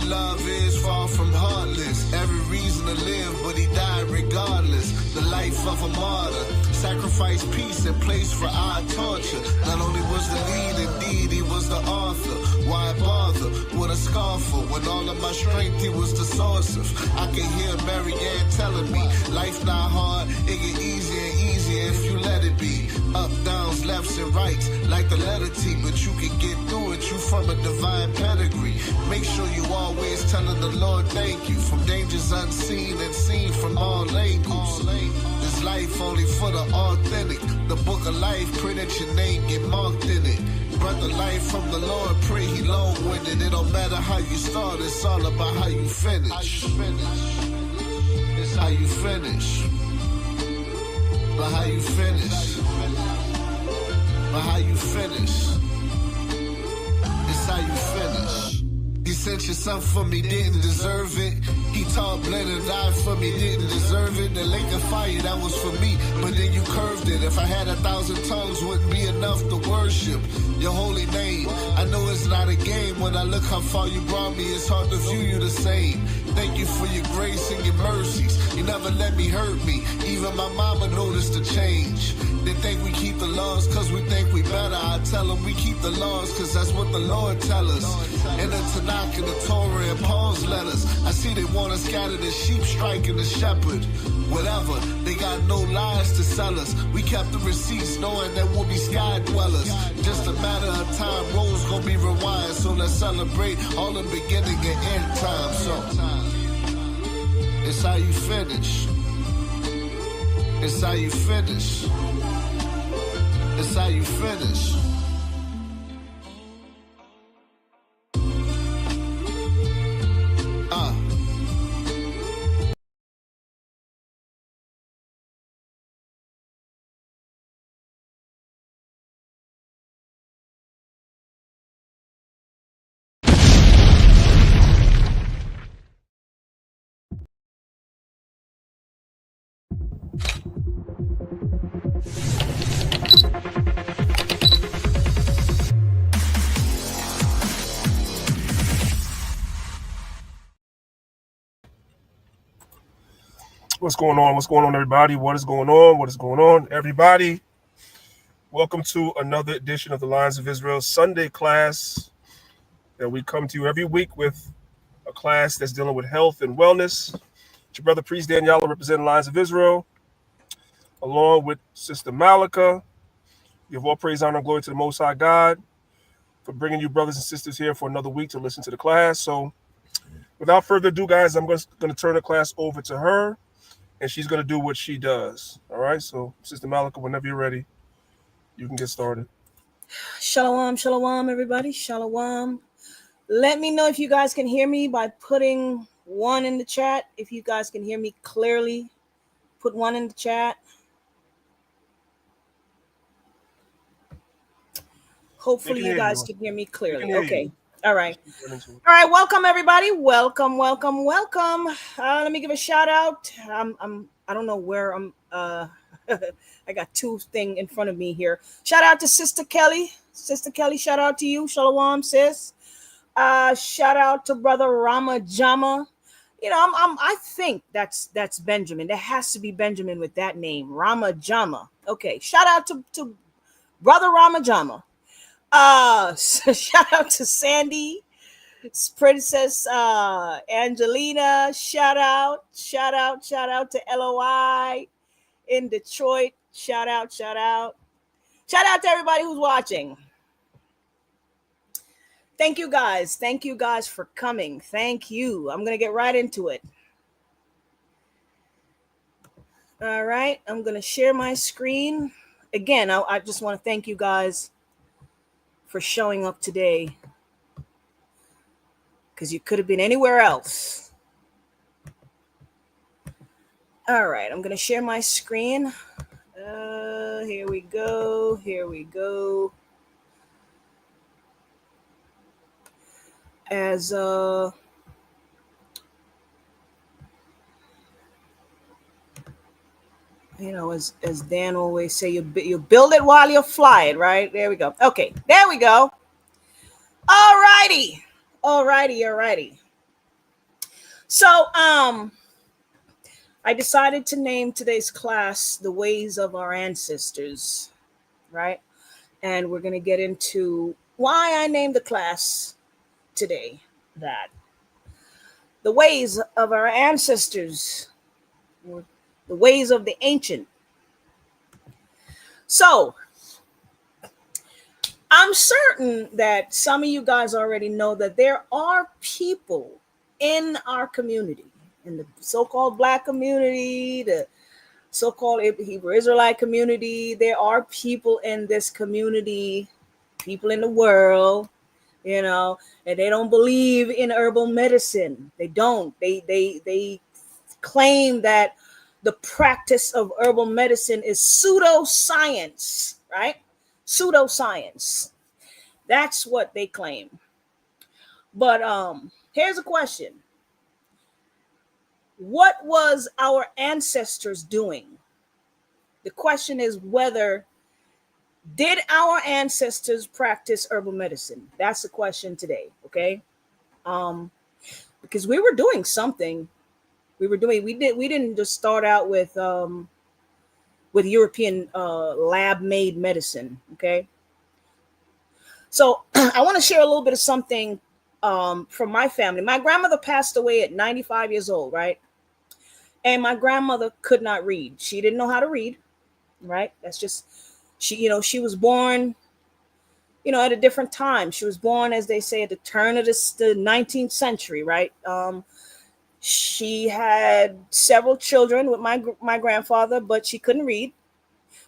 love is far from heartless. Every reason to live, but he died regardless. The life of a martyr, sacrifice peace in place for our torture. Not only was the lead, indeed, he was the author. Why bother with a scoffer when all of my strength he was the source of? I can hear Mary Ann telling me, life not hard, it get easier and easier if you let it be. Up, downs, lefts, and rights, like the letter T, but you can get through it, you from a divine pedigree. Make sure you always telling the Lord thank you, from dangers unseen and seen from all angles. This life only for the authentic, the book of life, pray that your name get marked in it. Breath of life from the Lord, pray he long-winded. It don't matter how you start, it's all about how you finish. It's how you finish. But how you finish. But how you finish. It's how you finish. He sent your son for me, didn't deserve it. He taught, bled and died for me, didn't deserve it. The lake of fire, that was for me, but then you curved it. If I had 1,000 tongues, wouldn't be enough to worship your holy name. I know it's not a game. When I look how far you brought me, it's hard to view you the same. Thank you for your grace and your mercies. You never let me hurt me. Even my mama noticed the change. They think we keep the laws cause we think we better. I tell them we keep the laws cause that's what the Lord tell us. In the Tanakh and the Torah and Paul's letters, I see they want to scatter the sheep, striking the shepherd. Whatever, they got no lies to sell us. We kept the receipts knowing that we'll be sky dwellers. Just a matter of time, roles gonna be rewired. So let's celebrate all the beginning and end time. So it's how you finish. It's how you finish. It's how you finish. What's going on? What's going on, everybody? What is going on? What is going on, everybody? Welcome to another edition of the Lions of Israel Sunday class that we come to you every week with a class that's dealing with health and wellness. It's your brother, Priest Daniela, representing Lions of Israel, along with Sister Malika. Give all praise, honor, and glory to the Most High God for bringing you brothers and sisters here for another week to listen to the class. So without further ado, guys, I'm going to turn the class over to her. And she's going to do what she does. All right. So, Sister Malika, whenever you're ready, you can get started. Shalom, shalom, everybody. Shalom. Let me know if you guys can hear me by putting 1 in the chat. If you guys can hear me clearly, put 1 in the chat. Hopefully you guys can hear me clearly. Okay. All right. All right. Welcome, everybody. Welcome. Let me give a shout out. I don't know where I'm. I got 2 things in front of me here. Shout out to Sister Kelly. Sister Kelly, shout out to you. Shalom, sis. Shout out to Brother Rama Jama. You know, I think that's Benjamin. There has to be Benjamin with that name, Rama Jama. Okay. Shout out to Brother Rama Jama. Shout out to Sandy, Princess Angelina. Shout out to LOI in Detroit. Shout out to everybody who's watching. Thank you guys for coming. Thank you. I'm gonna get right into it. All right, I'm gonna share my screen again. I just want to thank you guys for showing up today, because you could have been anywhere else. All right, I'm going to share my screen. Here we go. As you know, as Dan always say, you build it while you fly it, right? There we go. Okay, there we go. All righty. So, I decided to name today's class The Ways of Our Ancestors, right? And we're going to get into why I named the class today that. The ways of our ancestors, or the ways of the ancient. So, I'm certain that some of you guys already know that there are people in our community, in the so-called Black community, the so-called Hebrew Israelite community. There are people in this community, people in the world, and they don't believe in herbal medicine. They don't. They claim that the practice of herbal medicine is pseudoscience, right? Pseudoscience. That's what they claim. But here's a question. What was our ancestors doing? The question is whether did our ancestors practice herbal medicine? That's the question today, okay? Because we were doing something. We didn't just start out with European lab-made medicine, okay? So I want to share a little bit of something from my family. My grandmother passed away at 95 years old, right? And my grandmother could not read. She didn't know how to read, right? That's just, she was born, at a different time. She was born, as they say, at the turn of the 19th century, right? She had several children with my grandfather, but she couldn't read.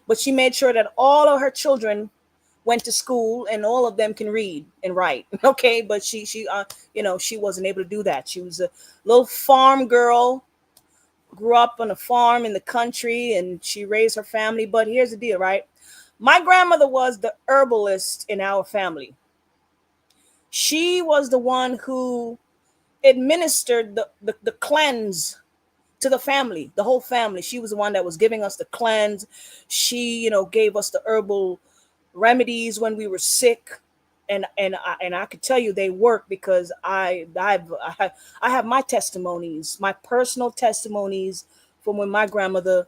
But she made sure that all of her children went to school and all of them can read and write. Okay, but she wasn't able to do that. She was a little farm girl, grew up on a farm in the country, and she raised her family. But here's the deal, right? My grandmother was the herbalist in our family. She was the one who administered the cleanse to the family, the whole family. She was the one that was giving us the cleanse. She, gave us the herbal remedies when we were sick, and I could tell you they work because I have my testimonies, my personal testimonies from when my grandmother.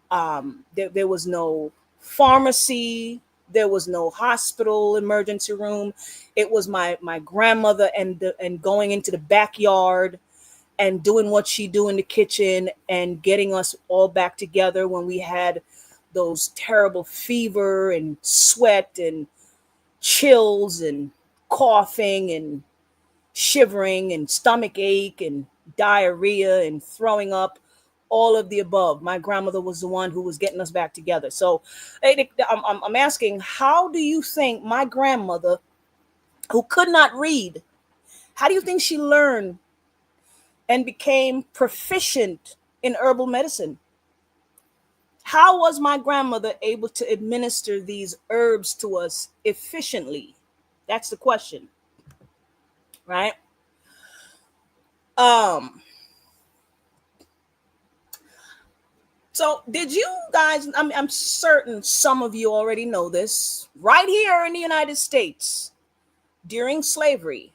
There was no pharmacy, there was no hospital emergency room. It was my grandmother and going into the backyard and doing what she do in the kitchen and getting us all back together when we had those terrible fever and sweat and chills and coughing and shivering and stomach ache and diarrhea and throwing up, all of the above. My grandmother was the one who was getting us back together. So I'm asking, how do you think my grandmother, who could not read, how do you think she learned and became proficient in herbal medicine? How was my grandmother able to administer these herbs to us efficiently? That's the question, right? So did you guys, I'm certain some of you already know this, right here in the United States, during slavery,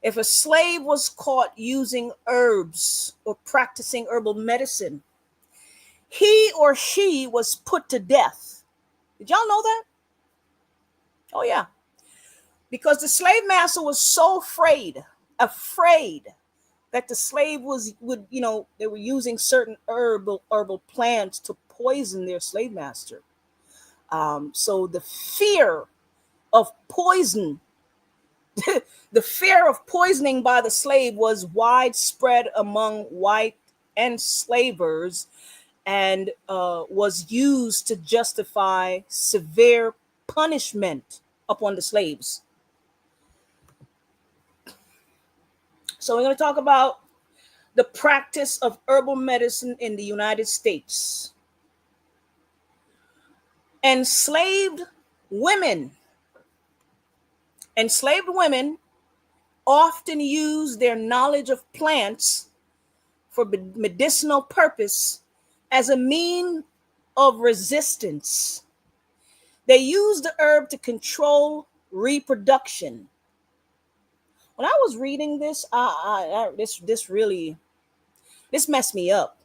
if a slave was caught using herbs or practicing herbal medicine, he or she was put to death. Did y'all know that? Oh, yeah. Because the slave master was so afraid that the slave they were using certain herbal plants to poison their slave master. So the fear of poison, the fear of poisoning by the slave was widespread among white enslavers and was used to justify severe punishment upon the slaves. So we're going to talk about the practice of herbal medicine in the United States. Enslaved women often use their knowledge of plants for medicinal purpose as a means of resistance. They use the herb to control reproduction. when I was reading this, this messed me up.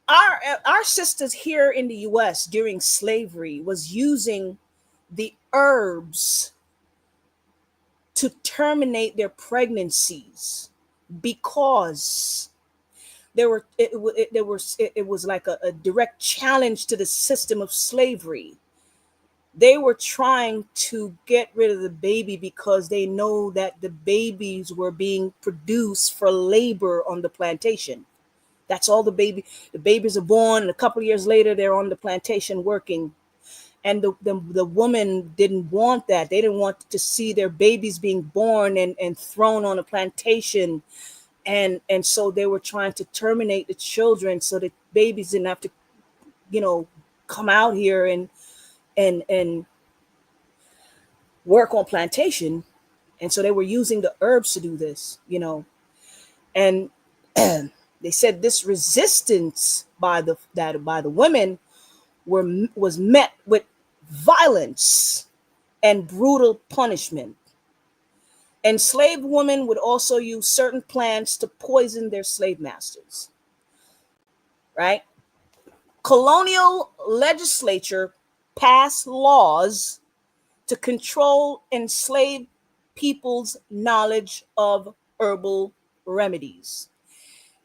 Our sisters here in the U.S. during slavery was using the herbs to terminate their pregnancies because it was like a direct challenge to the system of slavery. They were trying to get rid of the baby because they know that the babies were being produced for labor on the plantation. That's all the babies are born, and a couple of years later they're on the plantation working. And the woman didn't want that. They didn't want to see their babies being born and thrown on a plantation. And so they were trying to terminate the children so that babies didn't have to, come out here and work on plantation. And so they were using the herbs to do this, and they said this resistance by the women was met with violence and brutal punishment. Enslaved women would also use certain plants to poison their slave masters. Right? Colonial legislature passed laws to control enslaved people's knowledge of herbal remedies.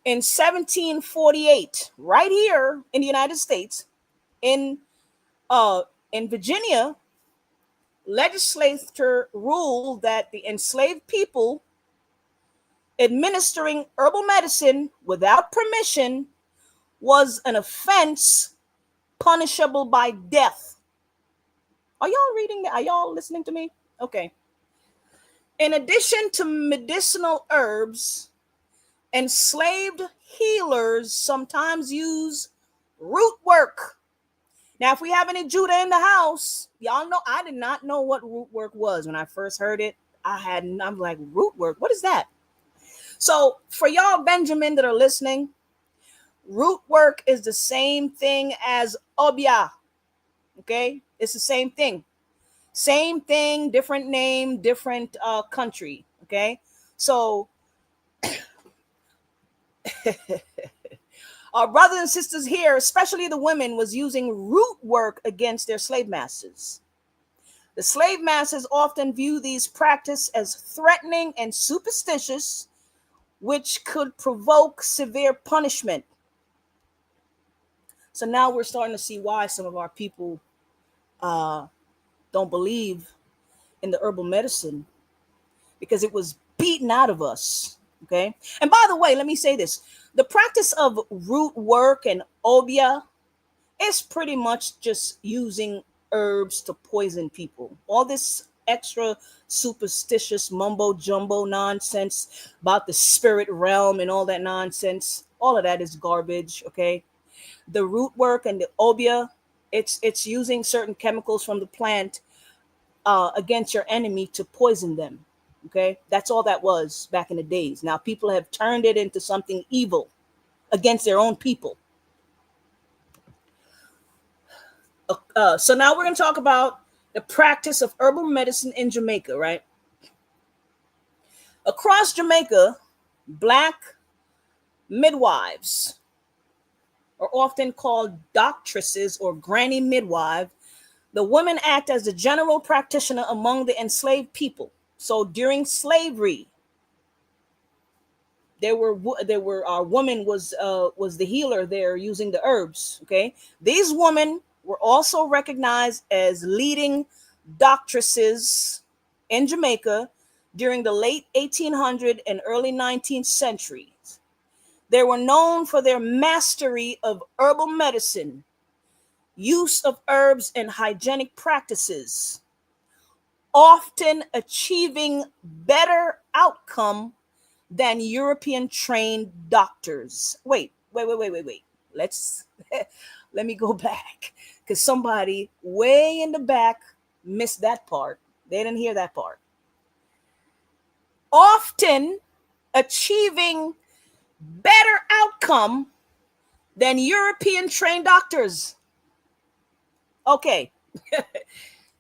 In 1748, right here in the United States, in Virginia, legislature ruled that the enslaved people administering herbal medicine without permission was an offense punishable by death. Are y'all reading that? Are y'all listening to me? Okay. In addition to medicinal herbs, enslaved healers sometimes use root work. Now, if we have any Judah in the house, y'all know I did not know what root work was when I first heard it. I'm like, root work? What is that? So for y'all Benjamin that are listening, root work is the same thing as obia. Okay? It's the same thing. Same thing, different name, different country. Okay? So our brothers and sisters here, especially the women, was using root work against their slave masters. The slave masters often view these practices as threatening and superstitious, which could provoke severe punishment. So now we're starting to see why some of our people don't believe in the herbal medicine, because it was beaten out of us. Okay. And by the way, let me say this. The practice of root work and obia is pretty much just using herbs to poison people. All this extra superstitious mumbo jumbo nonsense about the spirit realm and all that nonsense, all of that is garbage. Okay. The root work and the obia, it's using certain chemicals from the plant against your enemy to poison them. Okay, that's all that was back in the days. Now people have turned it into something evil against their own people. So now we're going to talk about the practice of herbal medicine in Jamaica, right? Across Jamaica, Black midwives are often called doctresses or granny midwife. The women act as the general practitioner among the enslaved people. So during slavery, our woman was the healer there using the herbs. Okay, these women were also recognized as leading doctresses in Jamaica during the late 1800s and early 19th centuries. They were known for their mastery of herbal medicine, use of herbs, and hygienic practices, often achieving better outcome than European trained doctors. Wait. Let me go back, because somebody way in the back missed that part. They didn't hear that part. Often achieving better outcome than European trained doctors. Okay.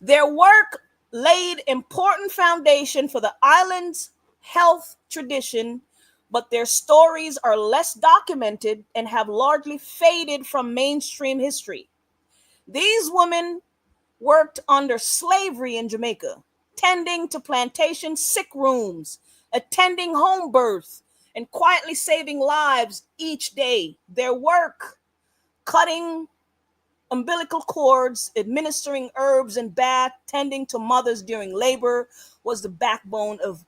Their work laid important foundation for the island's health tradition, but their stories are less documented and have largely faded from mainstream history. These women worked under slavery in Jamaica, tending to plantation sick rooms, attending home births, and quietly saving lives each day. Their work, cutting umbilical cords, administering herbs and bath, tending to mothers during labor, was the backbone of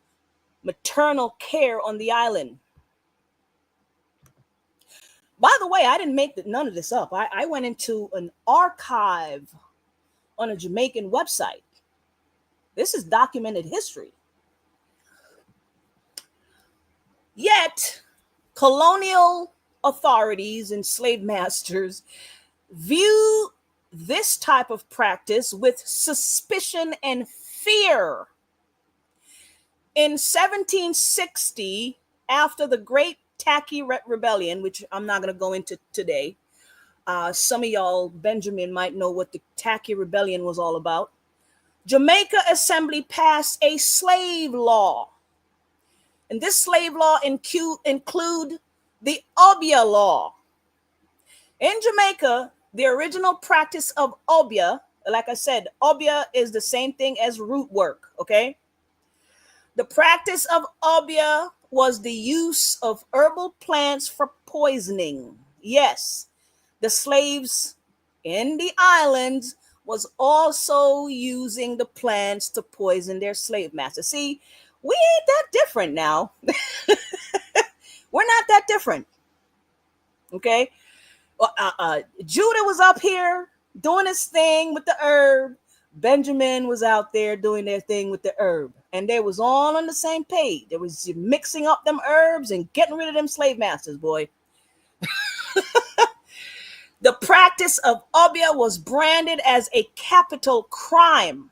maternal care on the island. By the way, I didn't make none of this up. I went into an archive on a Jamaican website. This is documented history. Yet, colonial authorities and slave masters view this type of practice with suspicion and fear. In 1760, after the Great Tacky Rebellion, which I'm not going to go into today, some of y'all, Benjamin, might know what the Tacky Rebellion was all about. Jamaica Assembly passed a slave law. And this slave law include the Obeah law. In Jamaica, the original practice of Obeah, like I said, Obeah is the same thing as root work, okay? The practice of Obeah was the use of herbal plants for poisoning. Yes, the slaves in the islands was also using the plants to poison their slave masters. See, we ain't that different now. We're not that different. Okay? Judah was up here doing his thing with the herb. Benjamin was out there doing their thing with the herb. And they was all on the same page. They was mixing up them herbs and getting rid of them slave masters, boy. The practice of Obeah was branded as a capital crime.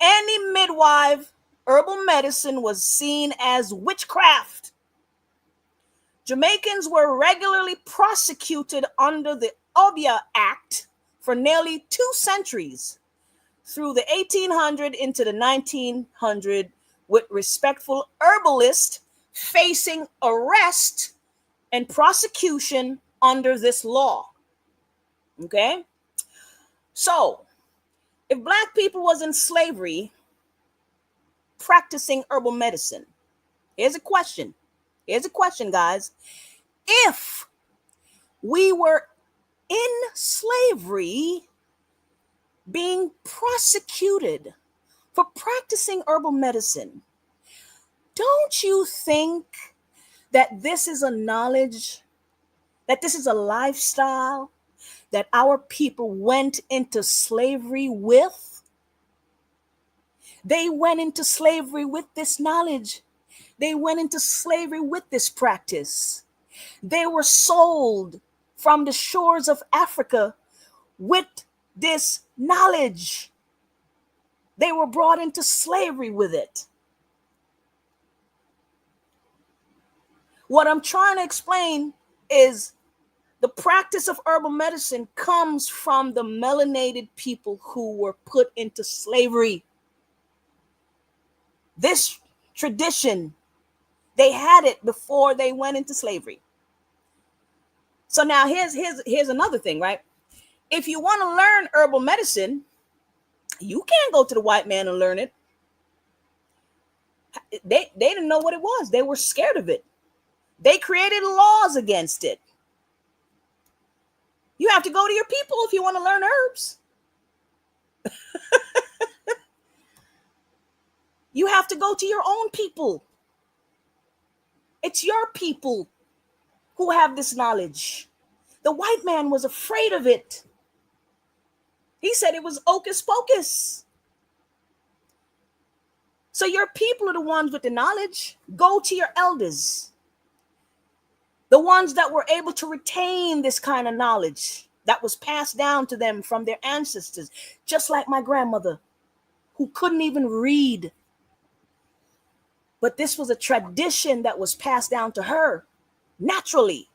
Any midwife herbal medicine was seen as witchcraft. Jamaicans were regularly prosecuted under the Obeah Act for nearly 2 centuries, through the 1800 into the 1900, with respectful herbalists facing arrest and prosecution under this law. Okay? So, if Black people was in slavery practicing herbal medicine, here's a question. Here's a question, guys. If we were in slavery being prosecuted for practicing herbal medicine, don't you think that this is a knowledge, that this is a lifestyle that our people went into slavery with? They went into slavery with this knowledge. They went into slavery with this practice. They were sold from the shores of Africa with this knowledge. They were brought into slavery with it. What I'm trying to explain is the practice of herbal medicine comes from the melanated people who were put into slavery. This tradition, they had it before they went into slavery. So now here's another thing, right? If you want to learn herbal medicine, you can't go to the white man and learn it. They didn't know what it was. They were scared of it. They created laws against it. You have to go to your people if you want to learn herbs. You have to go to your own people. It's your people who have this knowledge. The white man was afraid of it. He said it was hocus pocus. So your people are the ones with the knowledge. Go to your elders. The ones that were able to retain this kind of knowledge that was passed down to them from their ancestors. Just like my grandmother, who couldn't even read. But this was a tradition that was passed down to her naturally.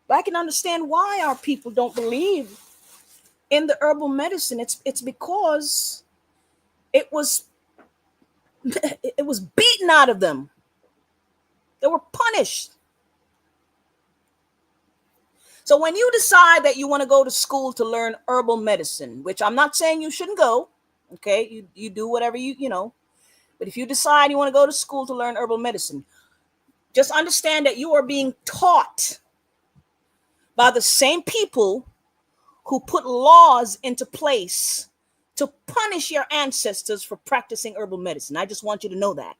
But I can understand why our people don't believe in the herbal medicine. It's because it was beaten out of them. They were punished. So when you decide that you want to go to school to learn herbal medicine, which I'm not saying you shouldn't go, okay, you do whatever you know, but if you decide you want to go to school to learn herbal medicine, just understand that you are being taught by the same people who put laws into place to punish your ancestors for practicing herbal medicine. I just want you to know that.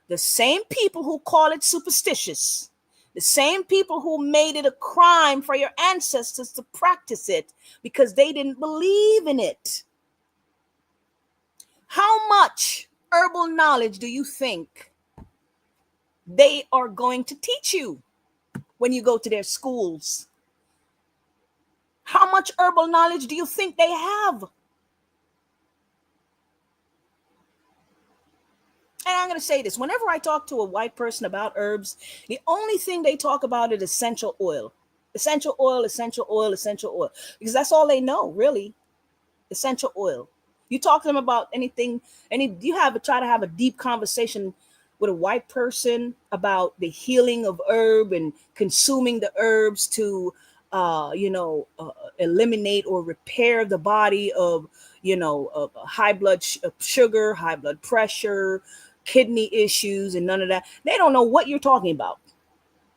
The same people who call it superstitious, the same people who made it a crime for your ancestors to practice it because they didn't believe in it. How much herbal knowledge do you think they are going to teach you when you go to their schools? How much herbal knowledge do you think they have? And I'm going to say this. Whenever I talk to a white person about herbs, the only thing they talk about is essential oil. Essential oil, essential oil, essential oil. Because that's all they know, really. Essential oil. You talk to them about anything, try to have a deep conversation with a white person about the healing of herb and consuming the herbs to eliminate or repair the body of high blood sugar, high blood pressure, kidney issues, and none of that. They don't know what you're talking about.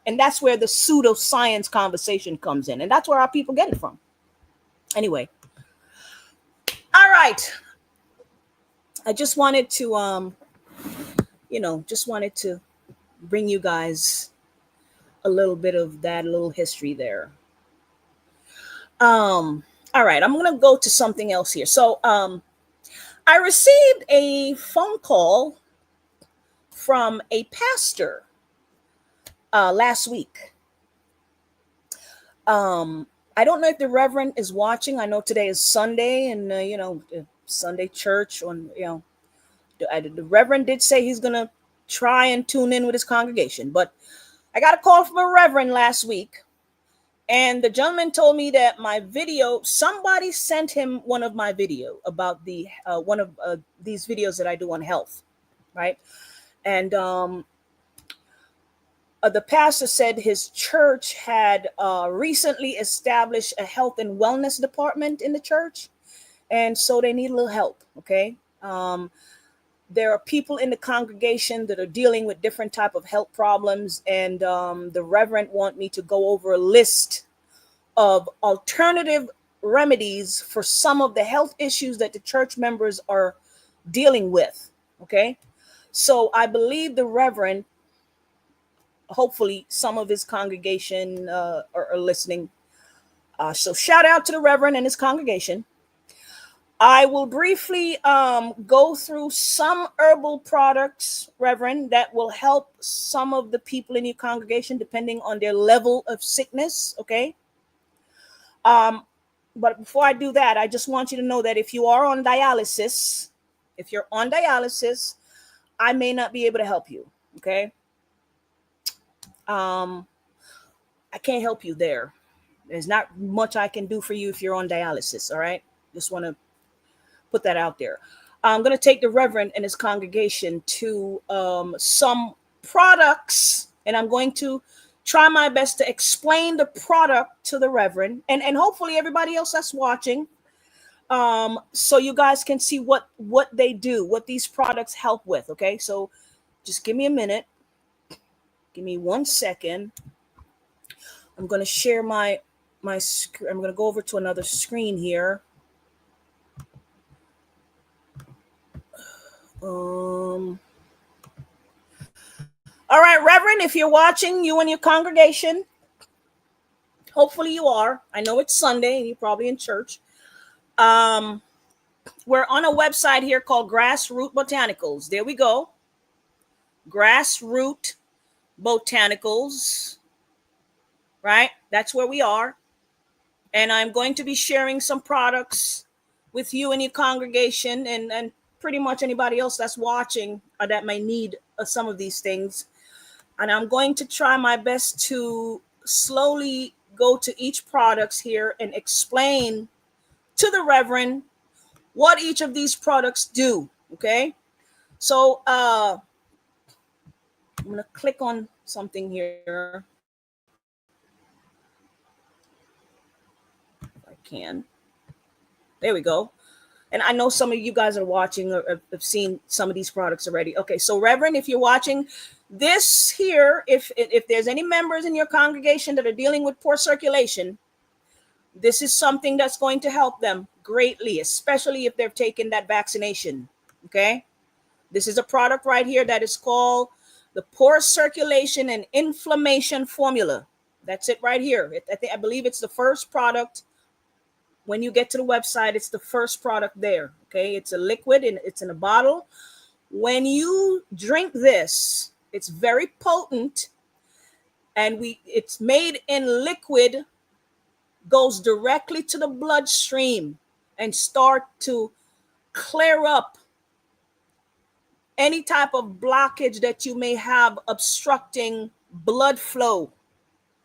And that's where the pseudoscience conversation comes in. And that's where our people get it from. Anyway. All right. I just wanted to, bring you guys a little bit of that little history there. All right. I'm going to go to something else here. So I received a phone call from a pastor last week. I don't know if the Reverend is watching. I know today is Sunday, and Sunday church on, the Reverend did say he's going to try and tune in with his congregation, but I got a call from a Reverend last week, and the gentleman told me that my video, somebody sent him one of my video about the one of these videos that I do on health, right? And the pastor said his church had recently established a health and wellness department in the church. And so they need a little help. Okay. There are people in the congregation that are dealing with different type of health problems. And the Reverend want me to go over a list of alternative remedies for some of the health issues that the church members are dealing with. Okay. So I believe the Reverend, hopefully some of his congregation are listening. So shout out to the Reverend and his congregation. I will briefly go through some herbal products, Reverend, that will help some of the people in your congregation depending on their level of sickness. Okay. But before I do that, I just want you to know that if you are on dialysis, I may not be able to help you. Okay. I can't help you there. There's not much I can do for you if you're on dialysis. All right. Just want to put that out there. I'm going to take the Reverend and his congregation to some products, and I'm going to try my best to explain the product to the Reverend and hopefully everybody else that's watching. So you guys can see what they do, what these products help with. Okay. So just give me a minute. Give me 1 second. I'm going to share my screen. I'm going to go over to another screen here. All right, Reverend, if you're watching, you and your congregation, hopefully you are. I know it's Sunday and you're probably in church. We're on a website here called Grassroot Botanicals. There we go. Grassroot Botanicals, right? That's where we are. And I'm going to be sharing some products with you and your congregation and pretty much anybody else that's watching or that may need some of these things. And I'm going to try my best to slowly go to each products here and explain to the Reverend what each of these products do. Okay, so I'm gonna click on something here if I can. There we go. And I know some of you guys are watching or have seen some of these products already. Okay, so Reverend, if you're watching this here, if there's any members in your congregation that are dealing with poor circulation, this is something that's going to help them greatly, especially if they've taken that vaccination. Okay, this is a product right here that is called the Poor Circulation and Inflammation Formula. That's it right here. I believe it's the first product. When you get to the website, it's the first product there. Okay, it's a liquid and it's in a bottle. When you drink this, it's very potent, and it's made in liquid, goes directly to the bloodstream and start to clear up any type of blockage that you may have obstructing blood flow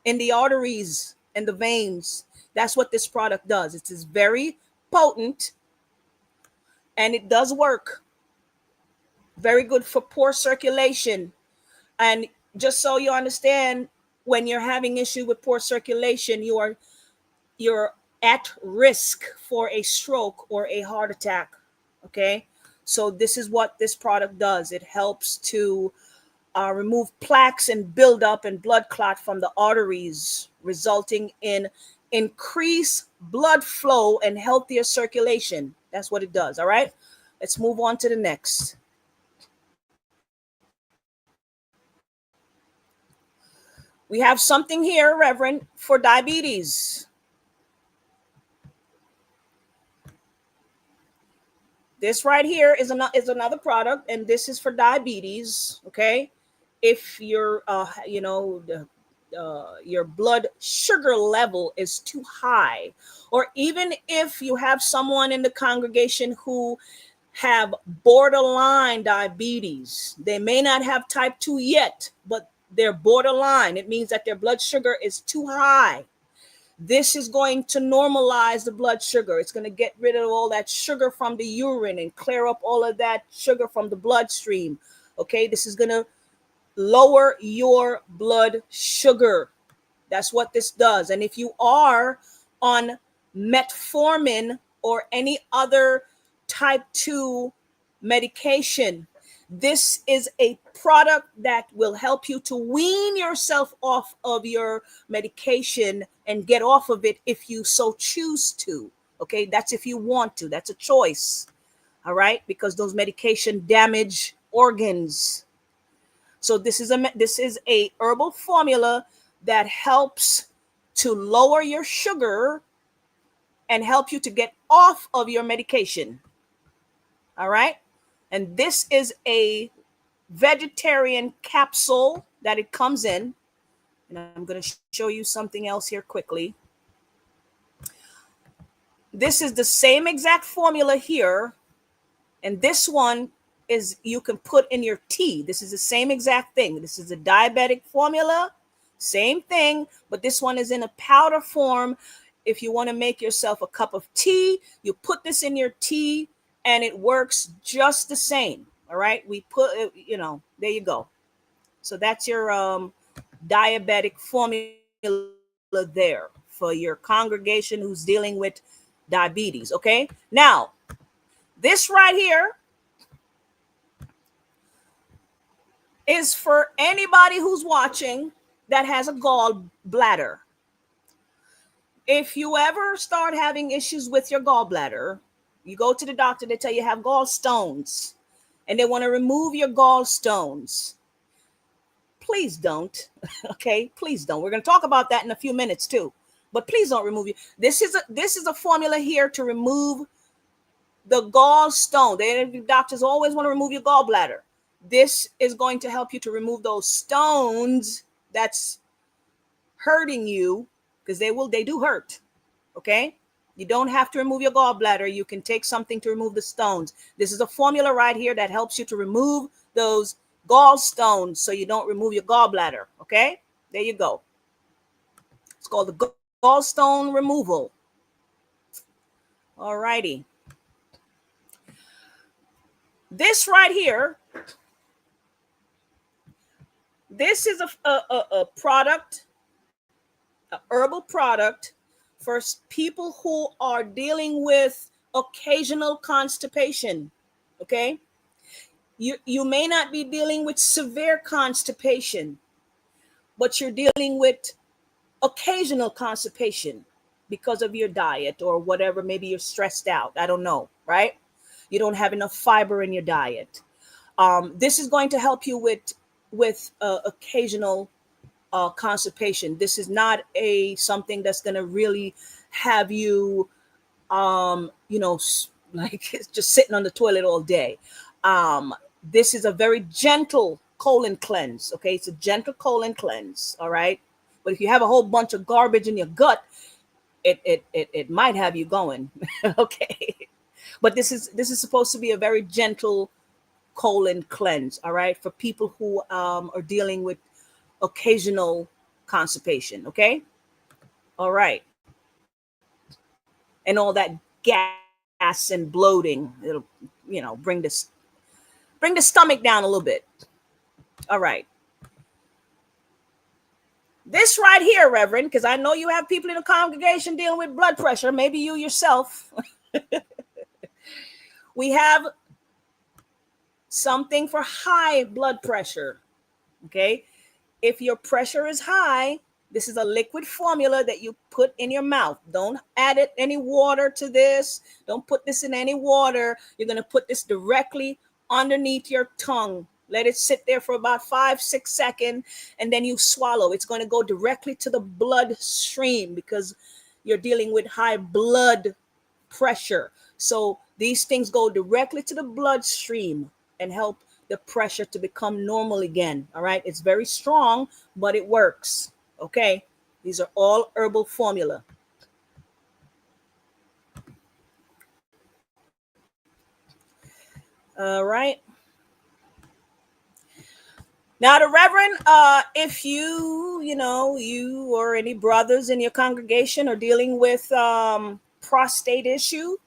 in the arteries and the veins. That's what this product does. It is very potent and it does work. Very good for poor circulation. And just so you understand, when you're having issue with poor circulation, you're at risk for a stroke or a heart attack. Okay, so this is what this product does. It helps to remove plaques and buildup and blood clot from the arteries, resulting in increased blood flow and healthier circulation. That's what it does. All right, let's move on to the next. We have something here, Reverend, for diabetes. This right here is another product, and this is for diabetes. Okay, if you're, your blood sugar level is too high, or even if you have someone in the congregation who have borderline diabetes, they may not have type 2 yet, but they're borderline. It means that their blood sugar is too high. This is going to normalize the blood sugar. It's going to get rid of all that sugar from the urine and clear up all of that sugar from the bloodstream. Okay, this is going to lower your blood sugar. That's what this does. And if you are on metformin or any other type 2 medication, this is a product that will help you to wean yourself off of your medication and get off of it if you so choose to. Okay, that's if you want to. That's a choice. All right, because those medication damage organs. So this is a herbal formula that helps to lower your sugar and help you to get off of your medication. All right. And this is a vegetarian capsule that it comes in. And I'm going to show you something else here quickly. This is the same exact formula here. And this one is you can put in your tea. This is the same exact thing. This is a diabetic formula. Same thing, but this one is in a powder form. If you want to make yourself a cup of tea, you put this in your tea and it works just the same. All right. We put, there you go. So that's your diabetic formula there for your congregation who's dealing with diabetes. Okay. Now, this right here is for anybody who's watching that has a gallbladder. If you ever start having issues with your gallbladder, you go to the doctor, they tell you have gallstones and they want to remove your gallstones. Please don't. Okay, please don't. We're going to talk about that in a few minutes too. But please don't remove you. This is a formula here to remove the gallstone. The doctors always want to remove your gallbladder. This is going to help you to remove those stones that's hurting you, because they do hurt. Okay? You don't have to remove your gallbladder. You can take something to remove the stones. This is a formula right here that helps you to remove those gallstones so you don't remove your gallbladder. Okay? There you go. It's called the gallstone removal. All righty. This right here, this is a product, an herbal product for people who are dealing with occasional constipation. Okay, you may not be dealing with severe constipation, but you're dealing with occasional constipation because of your diet or whatever. Maybe you're stressed out. I don't know, right? You don't have enough fiber in your diet. This is going to help you with occasional constipation. This is not something that's going to really have you, like just sitting on the toilet all day. This is a very gentle colon cleanse. Okay, it's a gentle colon cleanse. All right, but if you have a whole bunch of garbage in your gut, it might have you going. Okay, but this is supposed to be a very gentle colon cleanse. All right, for people who are dealing with occasional constipation. Okay, all right, and all that gas and bloating, it'll bring the stomach down a little bit. All right. This right here, Reverend, because I know you have people in the congregation dealing with blood pressure, maybe you yourself. We have something for high blood pressure. Okay. If your pressure is high, this is a liquid formula that you put in your mouth. Don't add any water to this. Don't put this in any water. You're going to put this directly underneath your tongue. Let it sit there for about 5-6 seconds, and then you swallow. It's going to go directly to the bloodstream because you're dealing with high blood pressure. So these things go directly to the bloodstream and help the pressure to become normal again. All right. It's very strong, but it works. Okay. These are all herbal formula. All right. Now, the Reverend, if you or any brothers in your congregation are dealing with prostate issue,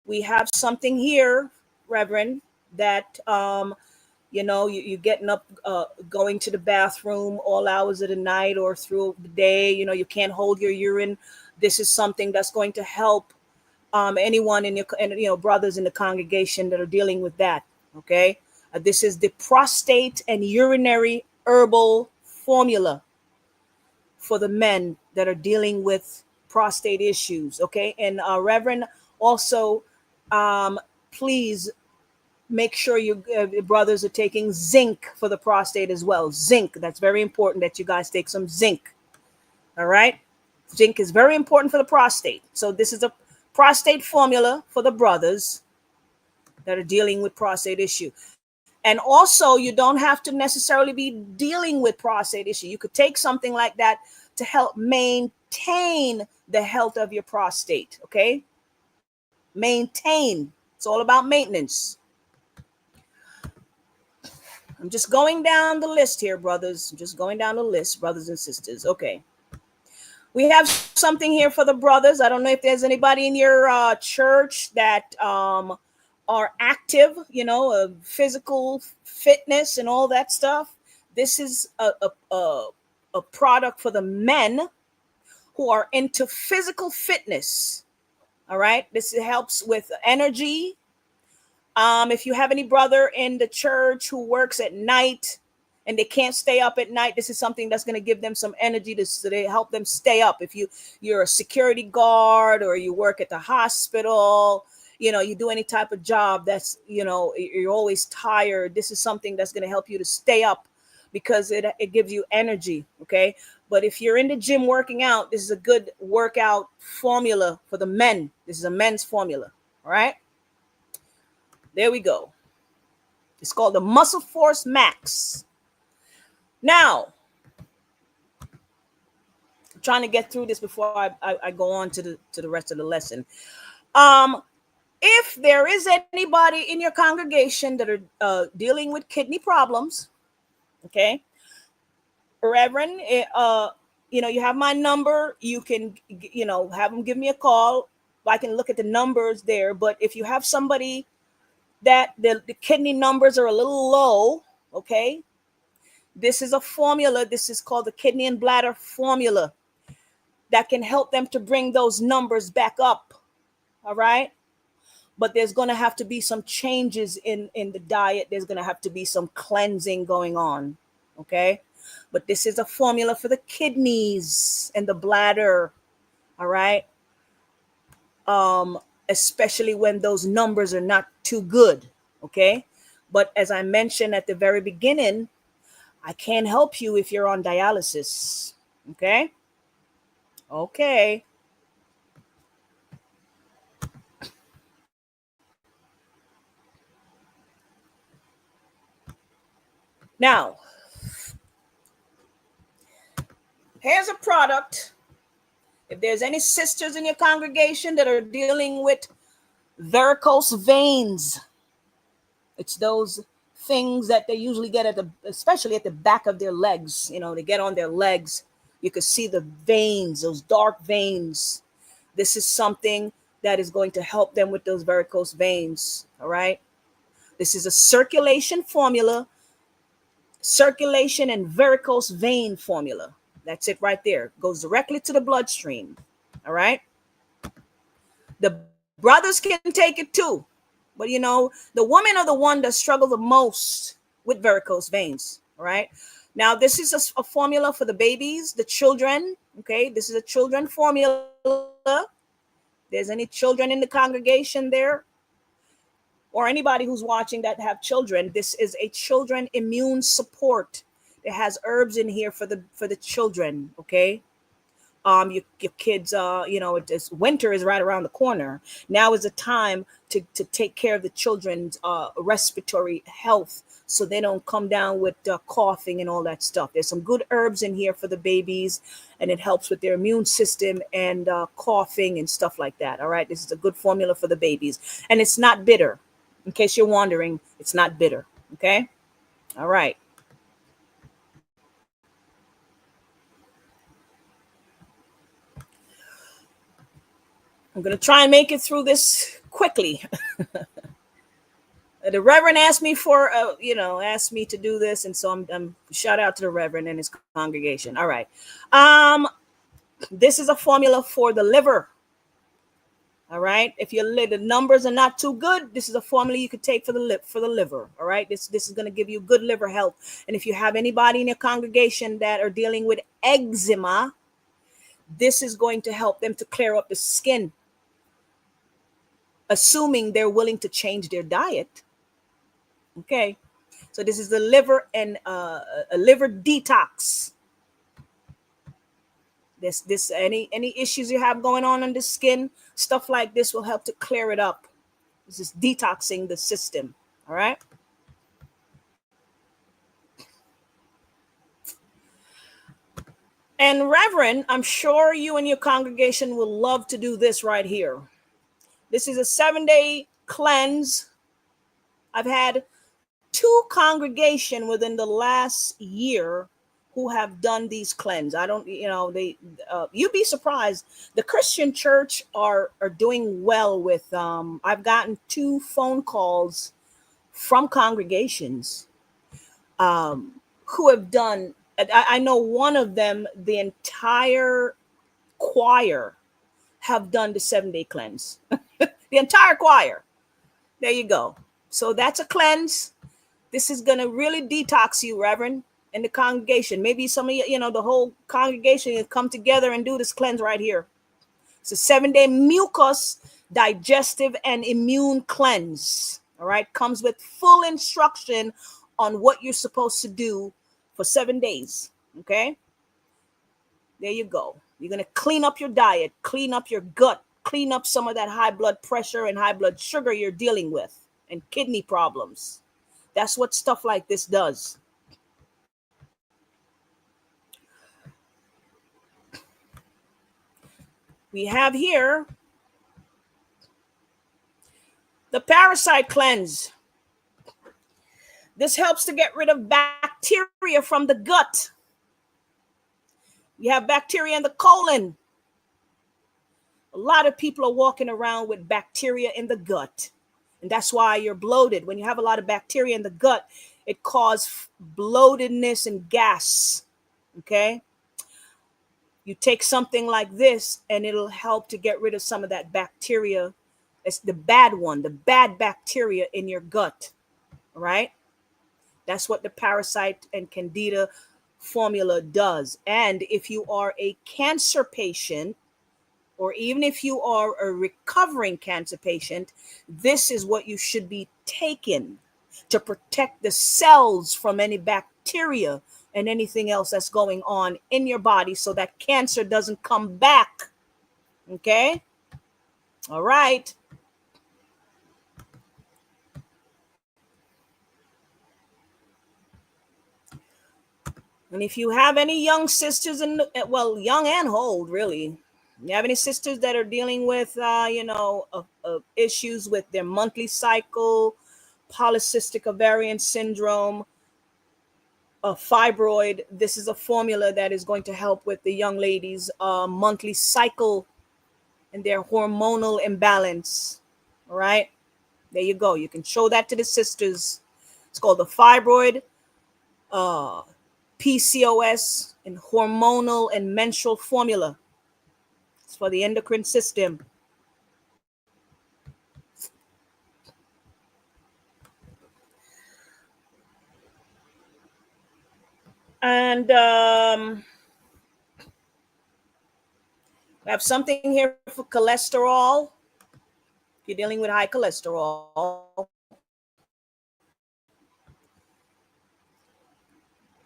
we have something here, Reverend, that you're getting up, going to the bathroom all hours of the night or through the day. You can't hold your urine. This is something that's going to help anyone in your brothers in the congregation that are dealing with that. Okay. This is the prostate and urinary herbal formula for the men that are dealing with prostate issues. Okay. And Reverend, also, please make sure your brothers are taking zinc for the prostate as well. Zinc. That's very important that you guys take some zinc. All right. Zinc is very important for the prostate. So this is a prostate formula for the brothers that are dealing with prostate issue. And also, you don't have to necessarily be dealing with prostate issue. You could take something like that to help maintain the health of your prostate. Okay. Maintain. It's all about maintenance. I'm just going down the list here, brothers. I'm just going down the list, brothers and sisters. Okay. We have something here for the brothers. I don't know if there's anybody in your church that are active, physical fitness and all that stuff. This is a product for the men who are into physical fitness. All right. This helps with energy. If you have any brother in the church who works at night and they can't stay up at night, this is something that's going to give them some energy to help them stay up. If you're a security guard or you work at the hospital, you do any type of job that's, you're always tired. This is something that's going to help you to stay up because it gives you energy. Okay. But if you're in the gym working out, this is a good workout formula for the men. This is a men's formula. All right. There we go. It's called the Muscle Force Max. Now, I'm trying to get through this before I go on to the rest of the lesson. If there is anybody in your congregation that are dealing with kidney problems, okay, Reverend, you have my number. You can, have them give me a call. I can look at the numbers there. But if you have somebody that the kidney numbers are a little low, okay, this is a formula. This is called the kidney and bladder formula that can help them to bring those numbers back up. All right. But there's going to have to be some changes in the diet. There's going to have to be some cleansing going on. Okay. But this is a formula for the kidneys and the bladder. All right. Especially when those numbers are not too good. Okay. But as I mentioned at the very beginning, I can't help you if you're on dialysis. Okay. Okay. Now, here's a product. If there's any sisters in your congregation that are dealing with varicose veins, it's those things that they usually get especially at the back of their legs. They get on their legs. You can see the veins, those dark veins. This is something that is going to help them with those varicose veins. All right. This is a circulation formula, circulation and varicose vein formula. That's it right there. Goes directly to the bloodstream. All right. The brothers can take it too. But the women are the one that struggle the most with varicose veins. All right. Now, this is a formula for the babies, the children. Okay. This is a children formula. There's any children in the congregation there, or anybody who's watching that have children, this is a children immune support. It has herbs in here for the children. Okay. Your kids, it's winter is right around the corner. Now is the time to take care of the children's respiratory health, so they don't come down with coughing and all that stuff. There's some good herbs in here for the babies, and it helps with their immune system and coughing and stuff like that. All right. This is a good formula for the babies, and it's not bitter. In case you're wondering, it's not bitter. Okay. All right. I'm going to try and make it through this quickly. The Reverend asked me asked me to do this. And so I'm shout out to the Reverend and his congregation. All right. This is a formula for the liver. All right. If the numbers are not too good, this is a formula you could take for the liver. All right. This is going to give you good liver health. And if you have anybody in your congregation that are dealing with eczema, this is going to help them to clear up the skin, assuming they're willing to change their diet. Okay. So this is the liver and a liver detox. This any issues you have going on the skin, stuff like this will help to clear it up. This is detoxing the system. All right. And Reverend, I'm sure you and your congregation will love to do this right here. This is a 7-day cleanse. I've had 2 congregations within the last year who have done these cleanse. I don't, you'd be surprised. The Christian church are doing well with, I've gotten 2 phone calls from congregations who have done, I know one of them, the entire choir have done the 7-day cleanse. The entire choir. There you go. So that's a cleanse. This is going to really detox you, Reverend, and the congregation. Maybe some of you, the whole congregation can come together and do this cleanse right here. It's a 7-day mucus, digestive, and immune cleanse. All right. Comes with full instruction on what you're supposed to do for 7 days. Okay. There you go. You're going to clean up your diet, clean up your gut, clean up some of that high blood pressure and high blood sugar you're dealing with, and kidney problems. That's what stuff like this does. We have here the parasite cleanse. This helps to get rid of bacteria from the gut. You have bacteria in the colon. A lot of people are walking around with bacteria in the gut. And that's why you're bloated. When you have a lot of bacteria in the gut, it causes bloatedness and gas. Okay? You take something like this and it'll help to get rid of some of that bacteria. It's the bad one, the bad bacteria in your gut. All right? That's what the parasite and candida formula does. And if you are a cancer patient, or even if you are a recovering cancer patient, this is what you should be taking to protect the cells from any bacteria and anything else that's going on in your body so that cancer doesn't come back. Okay? All right. And if you have any young sisters, young and old, really, you have any sisters that are dealing with, issues with their monthly cycle, polycystic ovarian syndrome, a fibroid, this is a formula that is going to help with the young ladies' monthly cycle and their hormonal imbalance. All right, there you go. You can show that to the sisters. It's called the fibroid, PCOS, and hormonal and menstrual formula. It's for the endocrine system. And we have something here for cholesterol. If you're dealing with high cholesterol,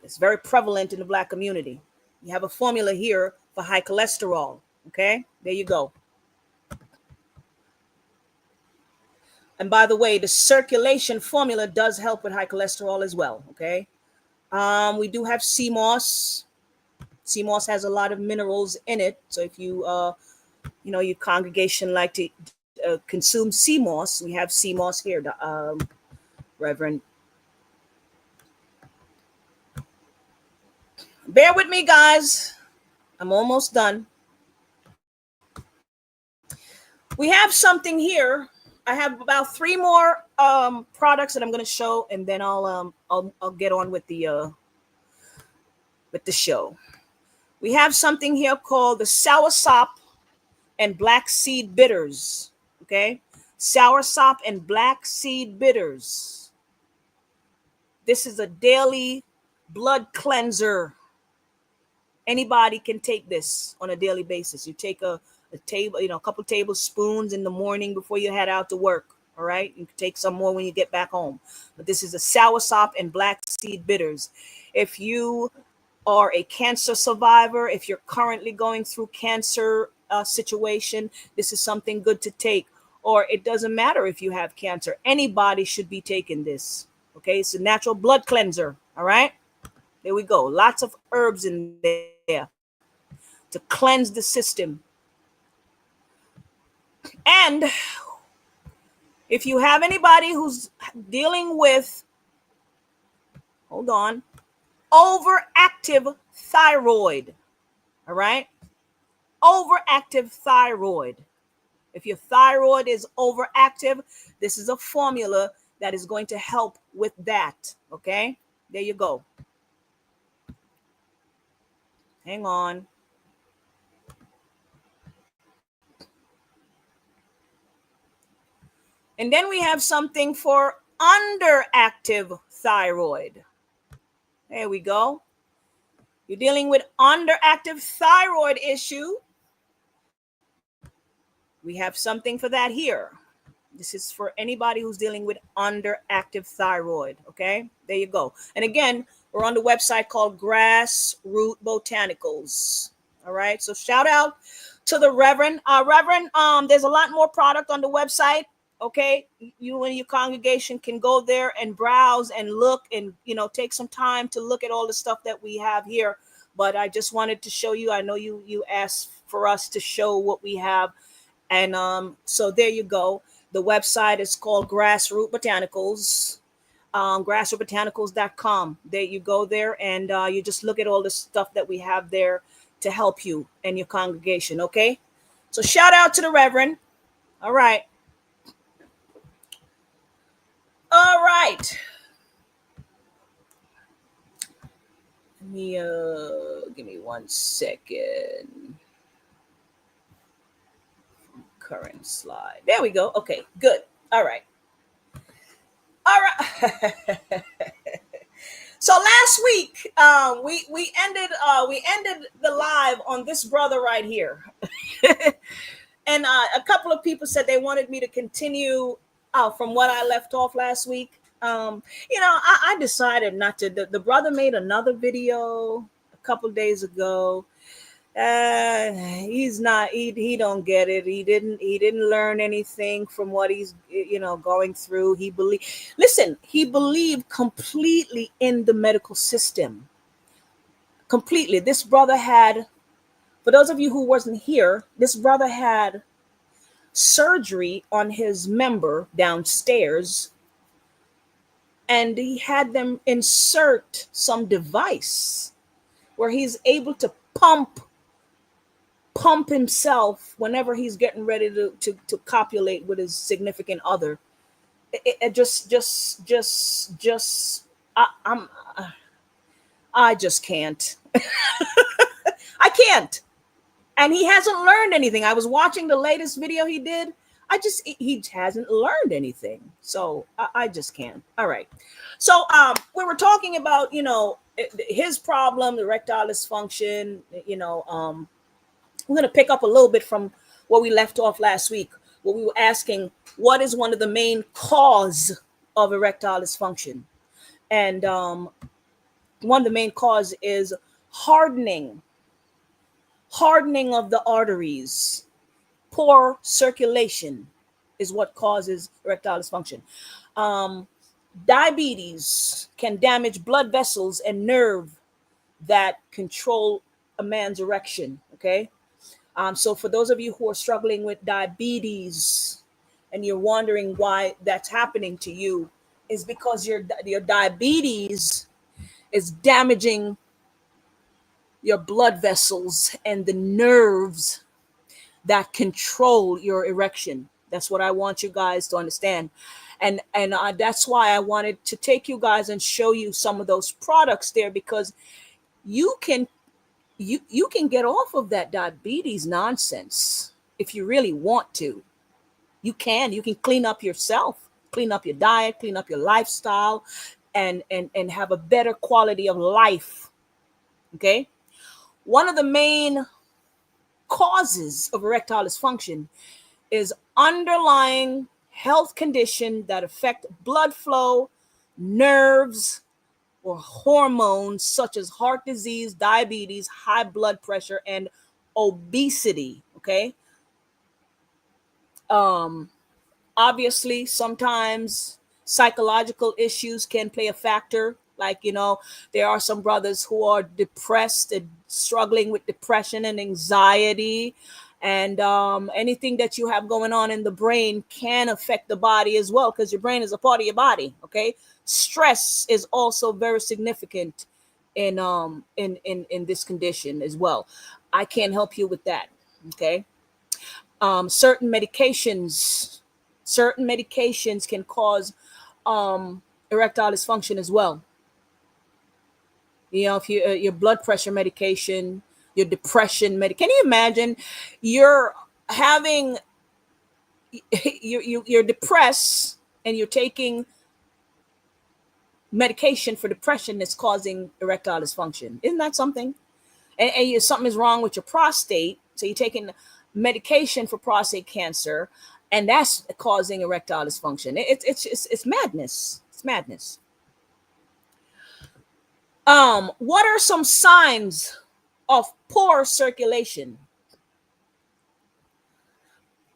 it's very prevalent in the Black community. You have a formula here for high cholesterol. Okay, there you go. And by the way, the circulation formula does help with high cholesterol as well. Okay. We do have sea moss. Sea moss has a lot of minerals in it. So if you, your congregation like to consume sea moss, we have sea moss here, Reverend. Bear with me, guys. I'm almost done. We have something here. I have about 3 more products that I'm going to show, and then I'll get on with the show. We have something here called the soursop and black seed bitters. Okay, soursop and black seed bitters. This is a daily blood cleanser. Anybody can take this on a daily basis. You take a couple tablespoons in the morning before you head out to work. All right. You can take some more when you get back home. But this is a soursop and black seed bitters. If you are a cancer survivor, if you're currently going through cancer situation, this is something good to take. Or it doesn't matter if you have cancer. Anybody should be taking this. Okay. It's a natural blood cleanser. All right. There we go. Lots of herbs in there to cleanse the system. And if you have anybody who's dealing with, overactive thyroid, all right? Overactive thyroid. If your thyroid is overactive, this is a formula that is going to help with that, okay? There you go. Hang on. And then we have something for underactive thyroid. There we go. You're dealing with underactive thyroid issue. We have something for that here. This is for anybody who's dealing with underactive thyroid. Okay, there you go. And again, we're on the website called Grassroot Botanicals. All right. So shout out to the Reverend. Reverend, there's a lot more product on the website. Okay, you and your congregation can go there and browse and look and, take some time to look at all the stuff that we have here. But I just wanted to show you. I know you asked for us to show what we have. And so there you go. The website is called Grassroot Botanicals, grassrootbotanicals.com. There you go there. And you just look at all the stuff that we have there to help you and your congregation. Okay, so shout out to the Reverend. All right. Let me give me 1 second. Current slide. There we go. Okay, good. All right. So last week, we ended the live on this brother right here, and a couple of people said they wanted me to continue from what I left off last week. I decided not to. The brother made another video a couple of days ago. He's not. He don't get it. He didn't learn anything from what he's going through. He believed completely in the medical system. Completely. This brother had, for those of you who wasn't here, this brother had surgery on his member downstairs, and he had them insert some device where he's able to pump himself whenever he's getting ready to copulate with his significant other. I just can't. I can't. And he hasn't learned anything. I was watching the latest video he did. He hasn't learned anything. So I just can't. All right. So we were talking about, his problem, erectile dysfunction, we're going to pick up a little bit from where we left off last week, where we were asking what is one of the main cause of erectile dysfunction. And one of the main cause is hardening of the arteries. Poor circulation is what causes erectile dysfunction. Diabetes can damage blood vessels and nerve that control a man's erection. Okay. So for those of you who are struggling with diabetes and you're wondering why that's happening to you, is because your diabetes is damaging your blood vessels and the nerves that control your erection. That's what I want you guys to understand. And that's why I wanted to take you guys and show you some of those products there, because you can get off of that diabetes nonsense if you really want to. You can clean up yourself, clean up your diet, clean up your lifestyle, and have a better quality of life. Okay. One of the main causes of erectile dysfunction is underlying health condition that affect blood flow, nerves, or hormones such as heart disease, diabetes, high blood pressure, and obesity. Okay. Obviously, sometimes psychological issues can play a factor. Like, there are some brothers who are depressed and struggling with depression and anxiety. And anything that you have going on in the brain can affect the body as well, because your brain is a part of your body. Okay. Stress is also very significant in this condition as well. I can't help you with that. Okay. Certain medications can cause erectile dysfunction as well. If your blood pressure medication, your depression can you imagine you're depressed and you're taking medication for depression that's causing erectile dysfunction? Isn't that something? And something is wrong with your prostate, so you're taking medication for prostate cancer, and that's causing erectile dysfunction. It's madness. It's madness. What are some signs of poor circulation?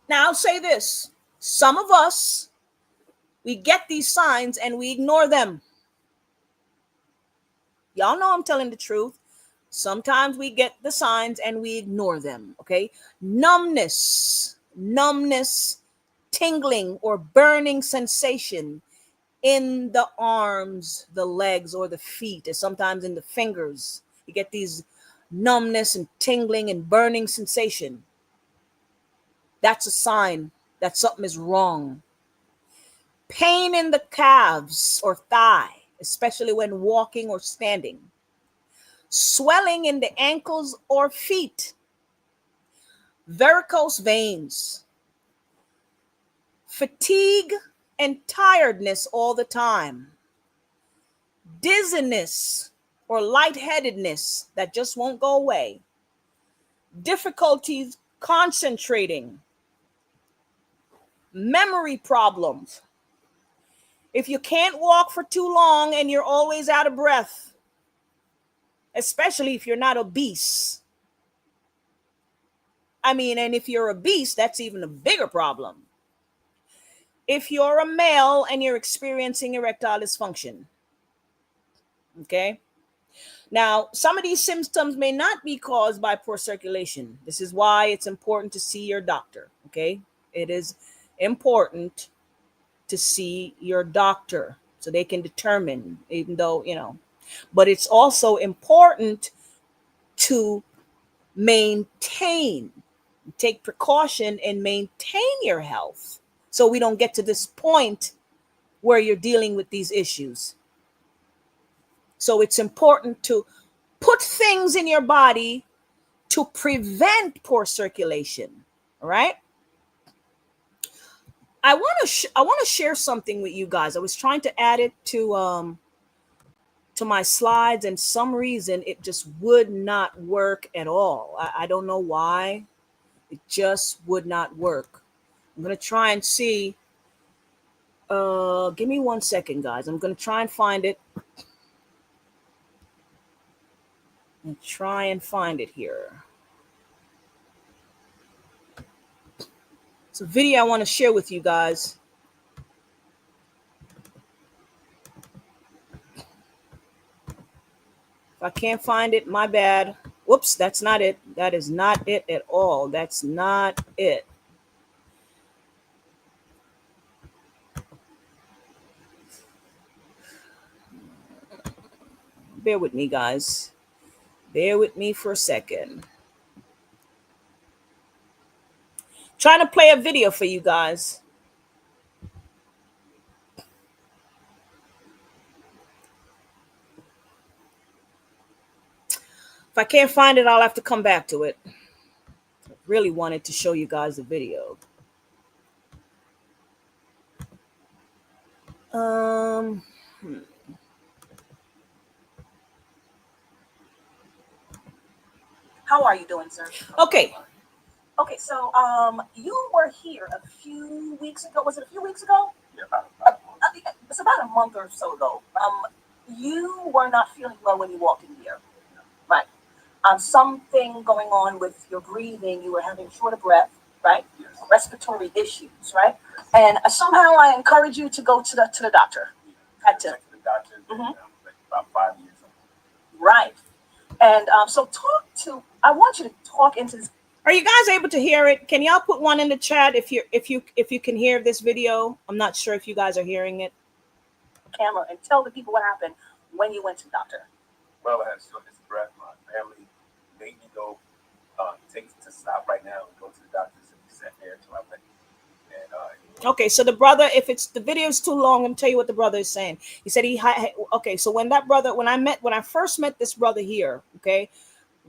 Now, I'll say this. Some of us, we get these signs and we ignore them. Y'all know I'm telling the truth. Sometimes we get the signs and we ignore them. Okay. Numbness, tingling or burning sensation in the arms, the legs, or the feet, and sometimes in the fingers. You get these numbness and tingling and burning sensation, that's a sign that something is wrong. Pain in the calves or thigh, especially when walking or standing. Swelling in the ankles or feet. Varicose veins. Fatigue and tiredness all the time. Dizziness or lightheadedness that just won't go away. Difficulties concentrating. Memory problems. If you can't walk for too long and you're always out of breath, especially if you're not obese. And if you're obese, that's even a bigger problem. If you're a male and you're experiencing erectile dysfunction. Okay. Now, some of these symptoms may not be caused by poor circulation. This is why it's important to see your doctor. Okay. It is important to see your doctor so they can determine, even though, but it's also important to take precaution and maintain your health so we don't get to this point where you're dealing with these issues. So it's important to put things in your body to prevent poor circulation. All right. I want to share something with you guys. I was trying to add it to my slides, and some reason it just would not work at all. I don't know why. It just would not work. I'm going to try and see. Give me 1 second, guys. I'm going to try and find it. Here. It's a video I want to share with you guys. If I can't find it, my bad. Whoops, that's not it. That is not it at all. That's not it. Bear with me, guys. Bear with me for a second. Trying to play a video for you guys. If I can't find it, I'll have to come back to it. I really wanted to show you guys the video. How are you doing, sir? Okay. Okay, so you were here a few weeks ago. Was it a few weeks ago? Yeah, it's about a month or so ago. You were not feeling well when you walked in here, right? Something going on with your breathing. You were having short of breath, right? Yes. Respiratory issues, right? And somehow I encourage you to go to the doctor. Had to. To the doctor like about 5 years ago. Right. And so I want you to talk into this. Are you guys able to hear it? Can y'all put one in the chat if you can hear this video? I'm not sure if you guys are hearing it. Camera and tell the people what happened when you went to the doctor. Well, I had shortness of breath. My family made me go to stop right now and go to the doctor. So we sat there until I went. And okay, so the brother, if it's the video is too long, I'm gonna tell you what the brother is saying. He said okay. So when I first met this brother here, okay.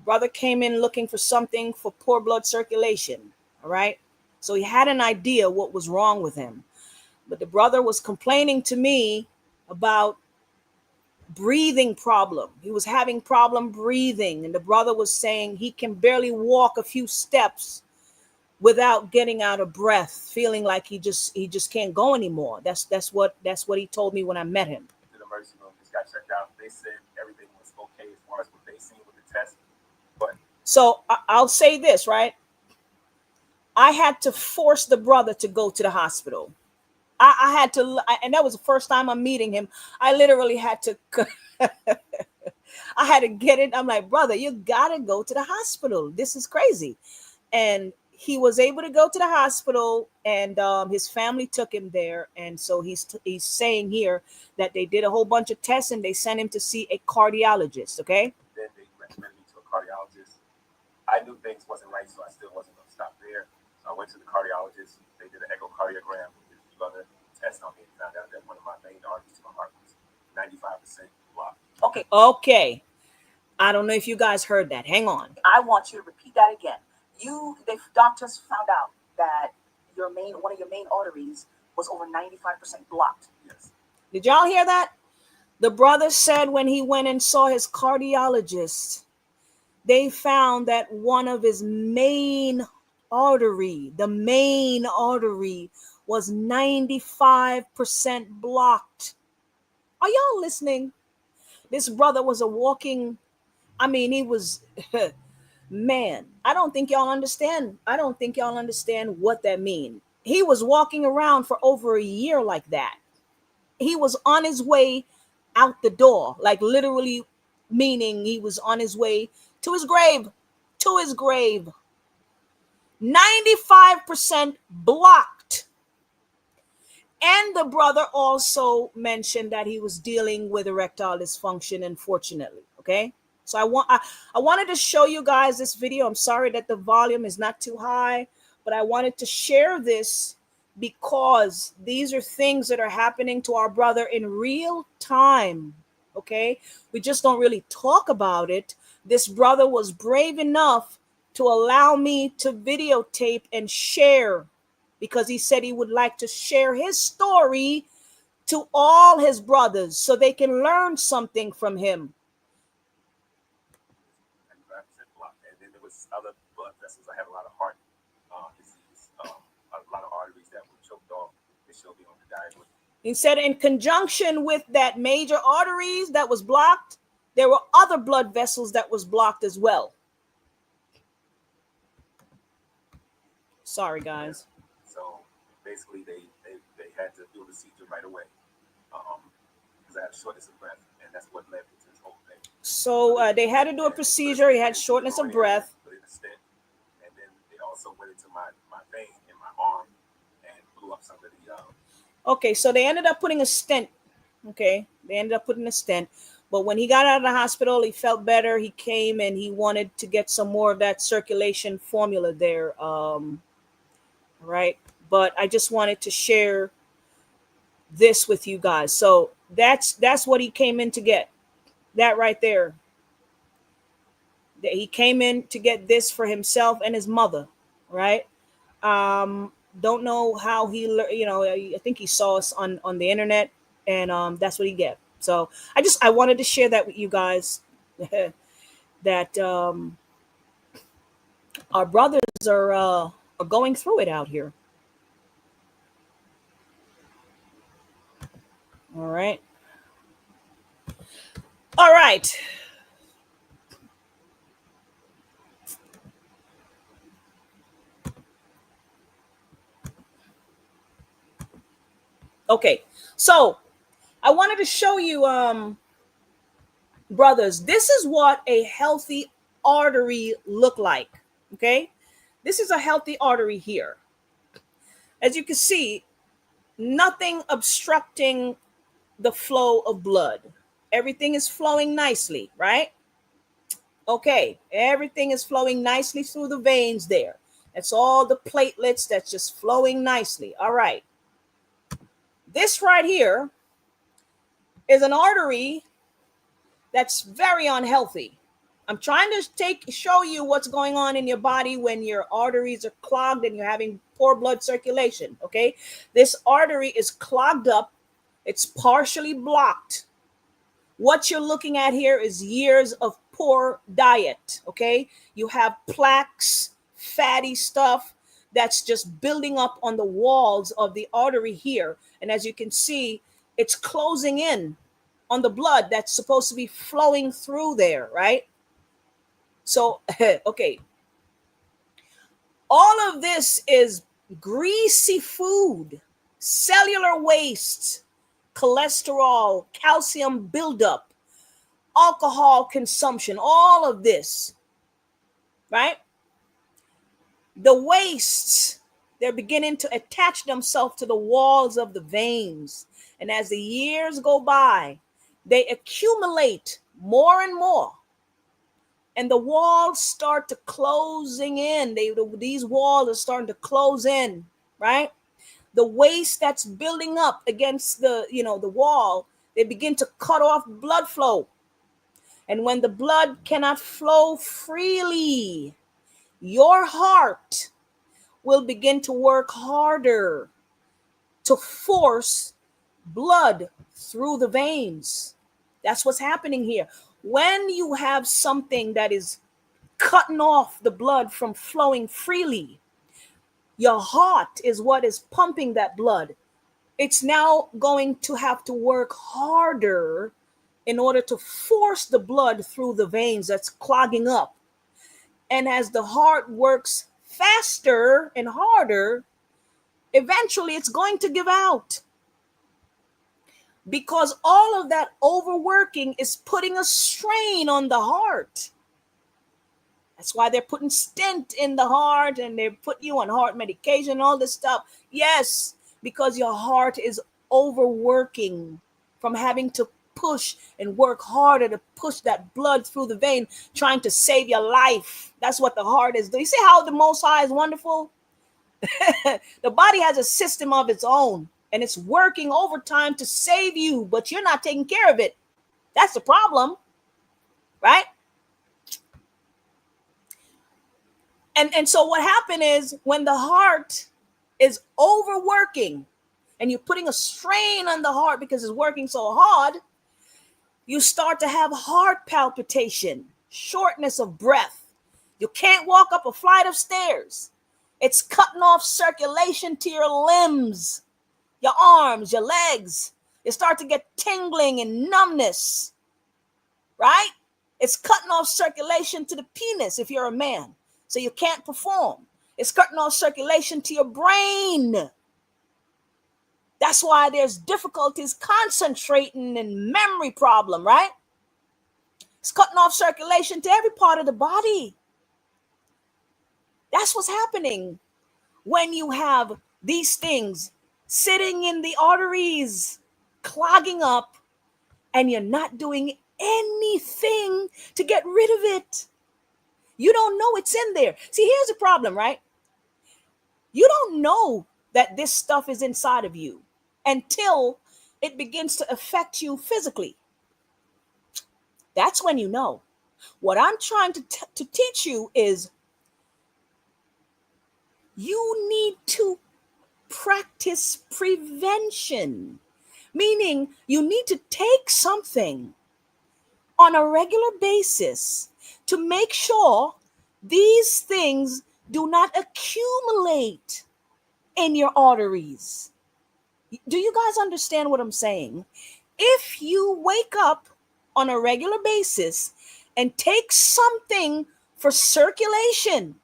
Brother came in looking for something for poor blood circulation. All right. So he had an idea what was wrong with him. But the brother was complaining to me about breathing problem. He was having problem breathing. And the brother was saying he can barely walk a few steps without getting out of breath, feeling like he just can't go anymore. That's what he told me when I met him. To the emergency room, just got checked out. They said everything was okay as far as what they seen with the test. But so I'll say this, right? I had to force the brother to go to the hospital. I had to, and that was the first time I'm meeting him. I literally had to, I had to get it. I'm like, brother, you gotta go to the hospital. This is crazy. And he was able to go to the hospital, and his family took him there. And so he's saying here that they did a whole bunch of tests and they sent him to see a cardiologist. Okay. then they recommended me to a cardiologist. I knew things wasn't right, so I still wasn't going to stop there. So I went to the cardiologist. They did an echocardiogram with a few other tests on me and found out that one of my main arteries to my heart was 95% blocked. Okay. I don't know if you guys heard that. Hang on. I want you to repeat that again. The doctors found out that one of your main arteries was over 95% blocked. Yes. Did y'all hear that? The brother said when he went and saw his cardiologist, they found that one of his main artery, the main artery, was 95% blocked. Are y'all listening? This brother was a walking, he was, man, I don't think y'all understand what that means. He was walking around for over a year like that. He was on his way out the door, like literally meaning he was on his way to his grave. 95% blocked. And the brother also mentioned that he was dealing with erectile dysfunction, unfortunately. Okay. So I wanted to show you guys this video. I'm sorry that the volume is not too high, but I wanted to share this because these are things that are happening to our brother in real time. Okay. We just don't really talk about it. This brother was brave enough to allow me to videotape and share, because he said he would like to share his story to all his brothers so they can learn something from him. And then there was other blood vessels. I had a lot of heart disease, a lot of arteries that were choked off. They showed me on the diagram. He said in conjunction with that major arteries that was blocked, there were other blood vessels that was blocked as well. Sorry, guys. So basically, they had to do a procedure right away because I had shortness of breath, and that's what led to this whole thing. So they had to do a procedure. He had shortness of breath. Put in a stent, and then they also went into my vein in my arm and blew up some of the. Okay, so they ended up putting a stent. Okay, they ended up putting a stent. But when he got out of the hospital, he felt better. He came and he wanted to get some more of that circulation formula there. Right. But I just wanted to share this with you guys. So that's what he came in to get. That right there. He came in to get this for himself and his mother. Right. Don't know how he, I think he saw us on the internet, and that's what he get. So I wanted to share that with you guys, that our brothers are going through it out here. All right. Okay, so I wanted to show you, brothers, this is what a healthy artery look like. Okay, this is a healthy artery here. As you can see, nothing obstructing the flow of blood. Everything is flowing nicely, right? Okay, everything is flowing nicely through the veins there. That's all the platelets that's just flowing nicely. All right. This right here is an artery that's very unhealthy. I'm trying to show you what's going on in your body when your arteries are clogged and you're having poor blood circulation. Okay, this artery is clogged up. It's partially blocked. What you're looking at here is years of poor diet. Okay, you have plaques, fatty stuff that's just building up on the walls of the artery here. And as you can see, it's closing in on the blood that's supposed to be flowing through there, right? So, okay. All of this is greasy food, cellular waste, cholesterol, calcium buildup, alcohol consumption, all of this, right? The wastes, they're beginning to attach themselves to the walls of the veins. And as the years go by, they accumulate more and more. and the walls start to closing in. These walls are starting to close in, right? The waste that's building up against the wall, they begin to cut off blood flow. And when the blood cannot flow freely, your heart will begin to work harder to force blood through the veins. That's what's happening here. When you have something that is cutting off the blood from flowing freely, your heart is what is pumping that blood. It's now going to have to work harder in order to force the blood through the veins that's clogging up. And as the heart works faster and harder, eventually it's going to give out. Because all of that overworking is putting a strain on the heart. That's why they're putting stent in the heart and they put you on heart medication, all this stuff. Yes, because your heart is overworking from having to push and work harder to push that blood through the vein, trying to save your life. That's what the heart is doing. You see how the Most High is wonderful? The body has a system of its own and it's working overtime to save you, but you're not taking care of it. That's the problem, right? And so what happened is when the heart is overworking and you're putting a strain on the heart because it's working so hard, you start to have heart palpitation, shortness of breath. You can't walk up a flight of stairs. It's cutting off circulation to your limbs, your arms, your legs. You start to get tingling and numbness, right? It's cutting off circulation to the penis if you're a man, so you can't perform. It's cutting off circulation to your brain. That's why there's difficulties concentrating and memory problem, right? It's cutting off circulation to every part of the body. That's what's happening when you have these things sitting in the arteries, clogging up, and you're not doing anything to get rid of it. You don't know it's in there. See, here's the problem, right? You don't know that this stuff is inside of you until it begins to affect you physically. That's when you know. What I'm trying to teach you is you need to practice prevention, meaning you need to take something on a regular basis to make sure these things do not accumulate in your arteries. Do you guys understand what I'm saying? If you wake up on a regular basis and take something for circulation,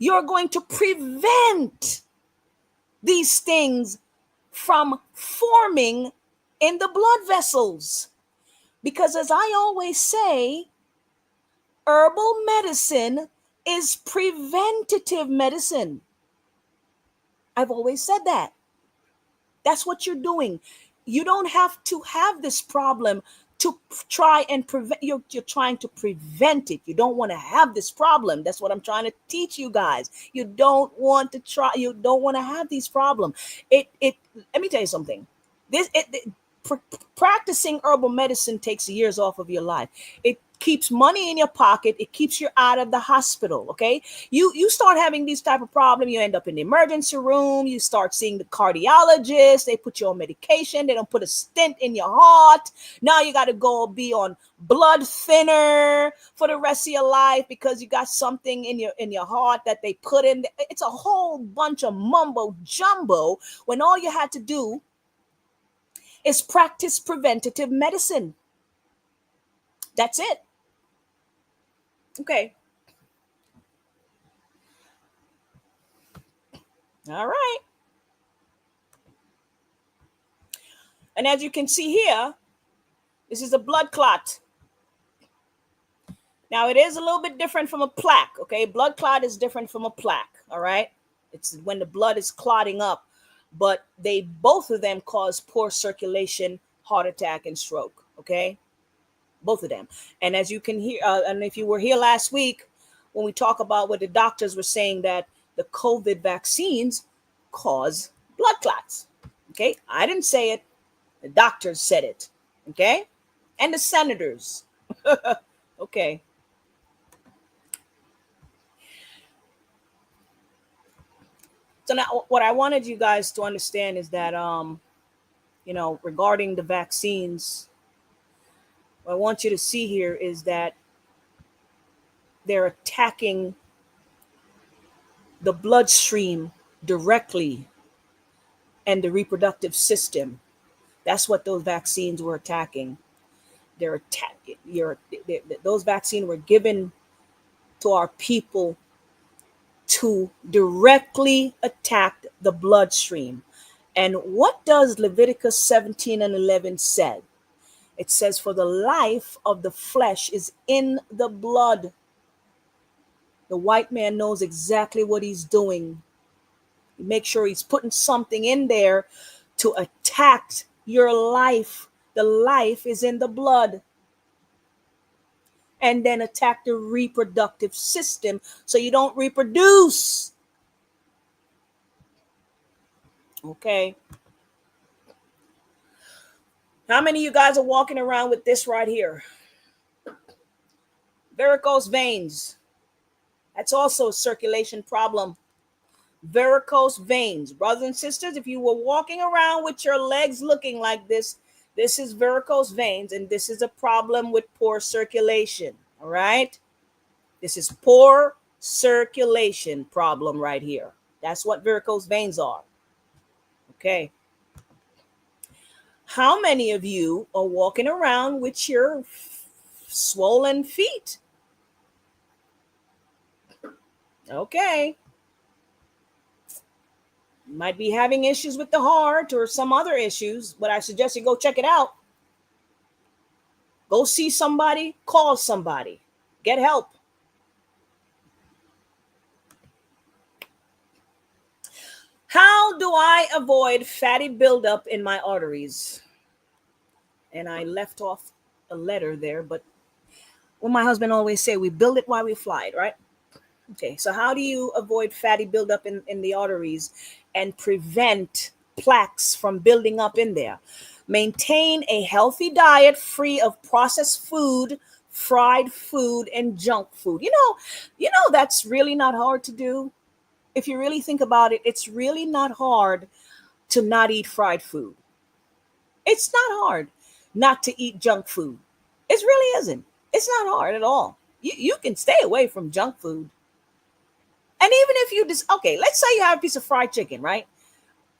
you're going to prevent these things from forming in the blood vessels. Because as I always say, herbal medicine is preventative medicine. I've always said that. That's what you're doing. You don't have to have this problem to try and prevent. You're trying to prevent it. You don't want to have this problem. That's what I'm trying to teach you guys. You don't want to try. You don't want to have these problems. Let me tell you something. Practicing herbal medicine takes years off of your life. It keeps money in your pocket. It keeps you out of the hospital. Okay. You start having these type of problems. You end up in the emergency room. You start seeing the cardiologist. They put you on medication. They don't put a stent in your heart. Now you got to go be on blood thinner for the rest of your life because you got something in your heart that they put in. It's a whole bunch of mumbo jumbo when all you had to do is practice preventative medicine. That's it. Okay. All right. And as you can see here, this is a blood clot. Now it is a little bit different from a plaque. Okay. Blood clot is different from a plaque. All right. It's when the blood is clotting up, but both of them cause poor circulation, heart attack, and stroke. Okay. both of them. And as you can hear, and if you were here last week, when we talk about what the doctors were saying, that the COVID vaccines cause blood clots. Okay. I didn't say it. The doctors said it. Okay. And the senators. Okay. So now what I wanted you guys to understand is that, regarding the vaccines, what I want you to see here is that they're attacking the bloodstream directly and the reproductive system. That's what those vaccines were attacking. Those vaccines were given to our people to directly attack the bloodstream. And what does Leviticus 17 and 11 say? It says, for the life of the flesh is in the blood. The white man knows exactly what he's doing. Make sure he's putting something in there to attack your life. The life is in the blood. And then attack the reproductive system so you don't reproduce. Okay. How many of you guys are walking around with this right here? Varicose veins. That's also a circulation problem. Varicose veins. Brothers and sisters, if you were walking around with your legs looking like this, this is varicose veins, and this is a problem with poor circulation. All right? This is poor circulation problem right here. That's what varicose veins are. Okay. How many of you are walking around with your swollen feet? Okay. You might be having issues with the heart or some other issues, but I suggest you go check it out. Go see somebody, call somebody, get help. How do I avoid fatty buildup in my arteries? And I left off a letter there, but what my husband always say, we build it while we fly it, right? Okay, so how do you avoid fatty buildup in the arteries and prevent plaques from building up in there? Maintain a healthy diet free of processed food, fried food, and junk food. You know that's really not hard to do. If you really think about it, it's really not hard to not eat fried food. It's not hard not to eat junk food. It really isn't. It's not hard at all. You can stay away from junk food. And even if you just, okay, let's say you have a piece of fried chicken, right?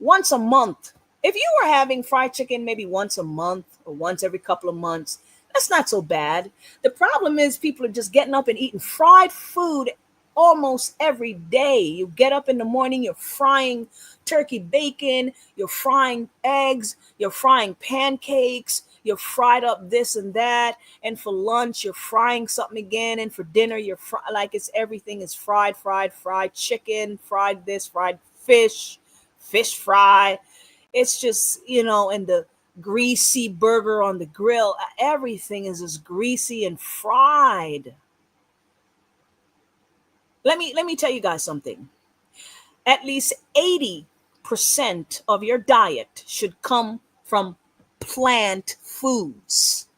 Once a month. If you were having fried chicken maybe once a month or once every couple of months, that's not so bad. The problem is people are just getting up and eating fried food almost every day. You get up in the morning, you're frying turkey bacon, you're frying eggs, you're frying pancakes, you're fried up this and that, and for lunch you're frying something again, and for dinner you're like it's everything is fried chicken, fried this, fried fish fry. It's just, and the greasy burger on the grill, everything is just greasy and fried. Let me tell you guys something. At least 80% of your diet should come from plant foods.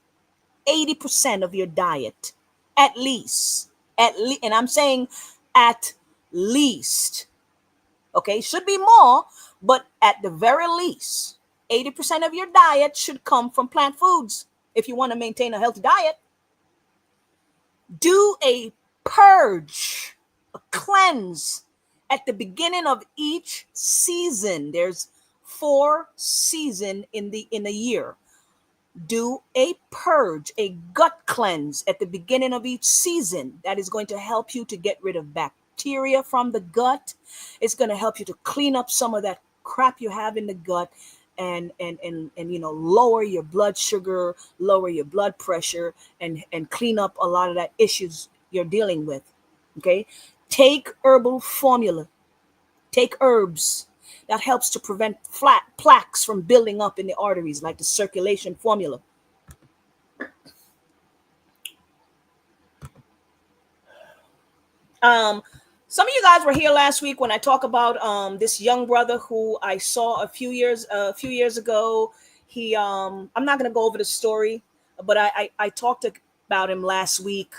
80% of your diet, at least, and I'm saying at least. Okay, should be more, but at the very least, 80% of your diet should come from plant foods if you want to maintain a healthy diet. Do a purge, a cleanse at the beginning of each season. There's 4 seasons in a year. Do a purge, a gut cleanse at the beginning of each season. That is going to help you to get rid of bacteria from the gut. It's going to help you to clean up some of that crap you have in the gut and lower your blood sugar, lower your blood pressure, and clean up a lot of that issues you're dealing with. Okay? Take herbal formula. Take herbs. That helps to prevent flat plaques from building up in the arteries, like the circulation formula. Some of you guys were here last week when I talked about this young brother who I saw a few years ago. He I'm not going to go over the story, but I talked about him last week.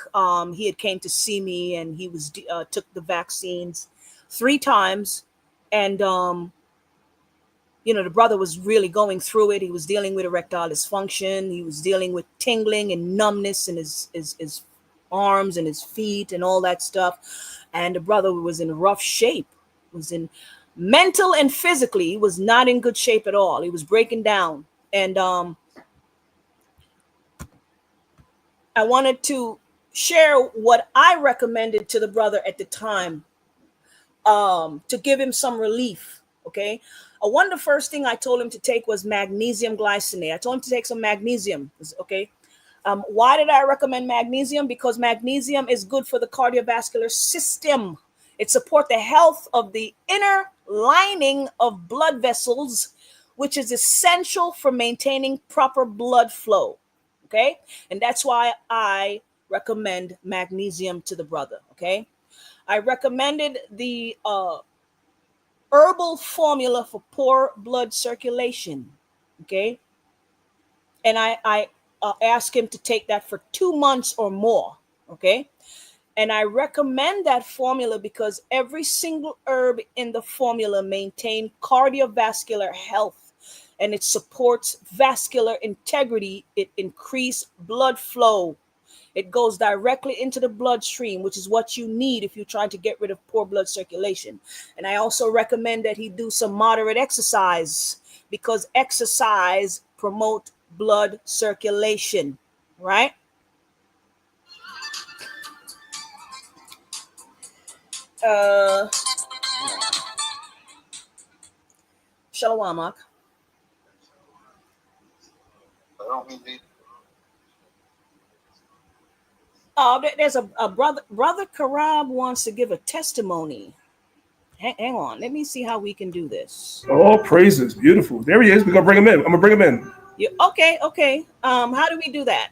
He had came to see me, and he was took the vaccines 3 times, and the brother was really going through it. He was dealing with erectile dysfunction. He was dealing with tingling and numbness in his arms and his feet and all that stuff. And the brother was in rough shape, was in mental and physically. He was not in good shape at all. He was breaking down. And I wanted to share what I recommended to the brother at the time to give him some relief. Okay. One of the first thing I told him to take was magnesium glycinate. I told him to take some magnesium. Okay. Why did I recommend magnesium? Because magnesium is good for the cardiovascular system. It supports the health of the inner lining of blood vessels, which is essential for maintaining proper blood flow. Okay. And that's why I recommend magnesium to the brother. Okay. I recommended the herbal formula for poor blood circulation. Okay. And I ask him to take that for 2 months or more. Okay. And I recommend that formula because every single herb in the formula maintains cardiovascular health, and it supports vascular integrity. It increases blood flow. It goes directly into the bloodstream, which is what you need if you're trying to get rid of poor blood circulation. And I also recommend that he do some moderate exercise because exercise promotes blood circulation, right? Shalom, Mark. There's a brother Karab wants to give a testimony. Hang on, let me see how we can do this. Oh, praises, beautiful. There he is. We're gonna bring him in. I'm gonna bring him in. Okay. How do we do that?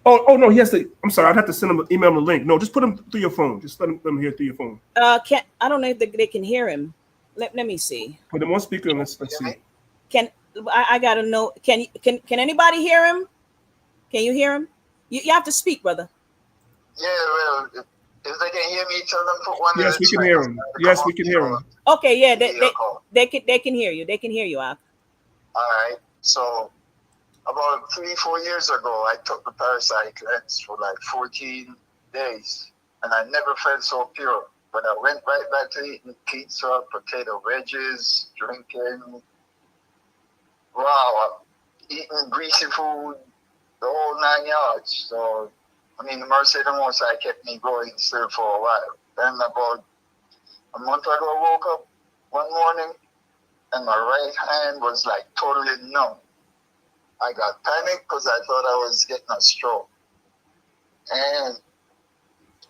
Oh no, he has to. I'm sorry, I'd have to send him email him a link. No, just put him through your phone. Just let him hear through your phone. I don't know if they can hear him. Let me see. Put him on speaker and let's see. I gotta know. Can anybody hear him? Can you hear him? You have to speak, brother. Yeah, well, if they can hear me, tell them put one. Yes, we can hear him. Yes, we can hear him. Okay, yeah, they can hear you. They can hear you, Ak. All right. So about 3-4 years ago, I took the parasite cleanse for like 14 days, and I never felt so pure. But I went right back to eating pizza, potato wedges, drinking. Wow, eating greasy food, the whole 9 yards. So, I mean, the mercy of the Most High kept me going still for a while. Then about a month ago, I woke up one morning and my right hand was like totally numb. I got panicked because I thought I was getting a stroke. And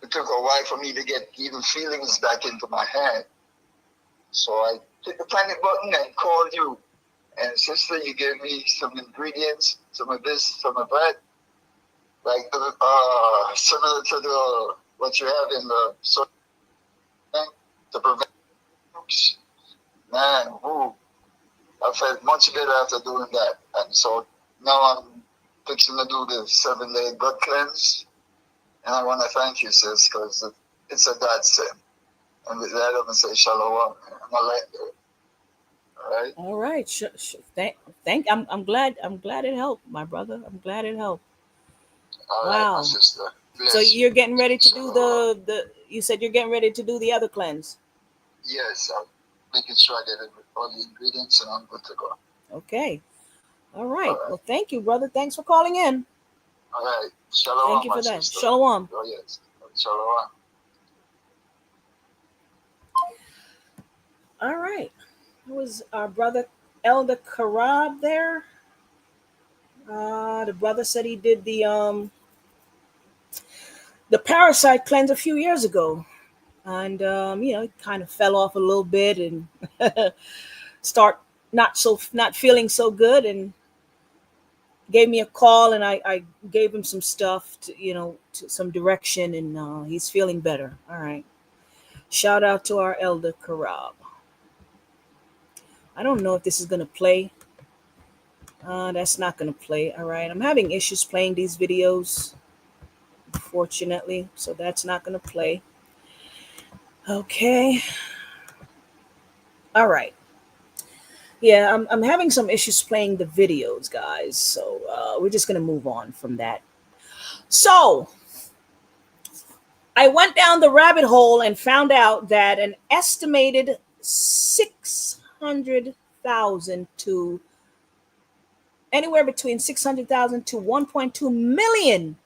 it took a while for me to get even feelings back into my hand. So I hit the panic button and called you. And sister, you gave me some ingredients, some of this, some of that. Like similar to what you have in the to prevent nukes. Man, I felt much better after doing that. And so now I'm fixing to do the 7-day blood cleanse. And I want to thank you, sis, because it's a godsend. And with that, I'm going to say shalom. I'm going to let you. All right. I'm glad it helped, my brother. I'm glad it helped. All wow. Right, my sister. So you're getting ready to do the you said you're getting ready to do the other cleanse. Yes, I'm making sure I get all the ingredients and I'm good to go. Okay. All right. Well, thank you, brother. Thanks for calling in. All right. Shalom. Thank you for that. Sister. Shalom. Oh, yes. Shalom. All right. That was our brother Elder Karab there. The brother said he did the parasite cleanse a few years ago, and it kind of fell off a little bit and start not feeling so good, and gave me a call, and I gave him some stuff to some direction, and he's feeling better. All right. Shout out to our elder Karab. I don't know if this is going to play. That's not going to play. All right. I'm having issues playing these videos, unfortunately. So that's not going to play. Okay. All right. Yeah, I'm having some issues playing the videos, guys. So we're just going to move on from that. So I went down the rabbit hole and found out that an estimated 600,000 to anywhere between 600,000 to 1.2 million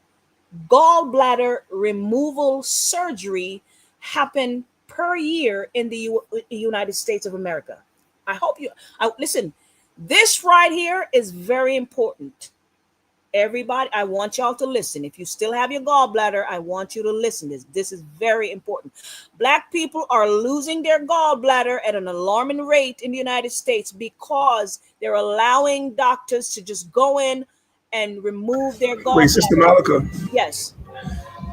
gallbladder removal surgery happen per year in the United States of America. I hope you listen. This right here is very important. Everybody, I want y'all to listen. If you still have your gallbladder, I want you to listen. This is very important. Black people are losing their gallbladder at an alarming rate in the United States because they're allowing doctors to just go in and remove their gallbladder. Wait, Sister Malika. Yes.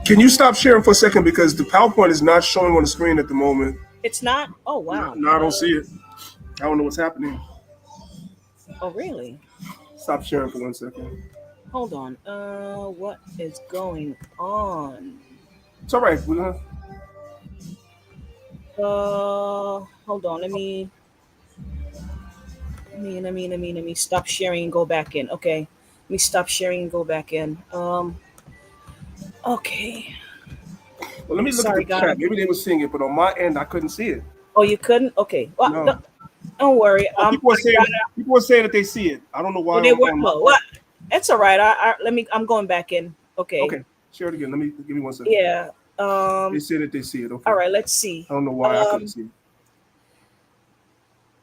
Can you stop sharing for a second because the PowerPoint is not showing on the screen at the moment. It's not? Oh, wow. No, I don't see it. I don't know what's happening. Oh, really? Stop sharing for 1 second. Hold on. What is going on? It's all right. Hold on. Let me stop sharing and go back in. Okay. Let me stop sharing and go back in. Okay. Well, let me look at the chat. Maybe they were seeing it, but on my end, I couldn't see it. Oh, you couldn't? Okay. Well, no. Don't worry. People are saying that they see it. I don't know why. Well, they were. Well, it's all right. I'm going back in. Okay. Okay. Share it again. Give me 1 second. Yeah. They say that they see it. Okay. All right. Let's see. I don't know why I couldn't see it.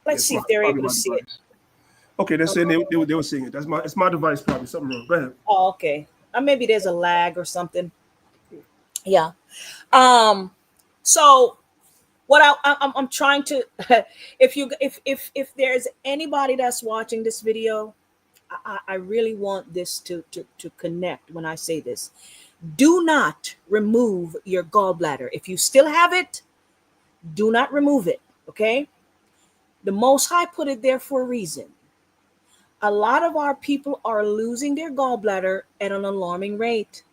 Let's see if they're able to see it. Okay, they're saying they were seeing it. It's my device probably. Something wrong. Go ahead. Oh, okay. Maybe there's a lag or something. Yeah. So what I'm trying to if there's anybody that's watching this video, I really want this to connect when I say this. Do not remove your gallbladder. If you still have it, do not remove it. Okay. The Most High put it there for a reason. A lot of our people are losing their gallbladder at an alarming rate,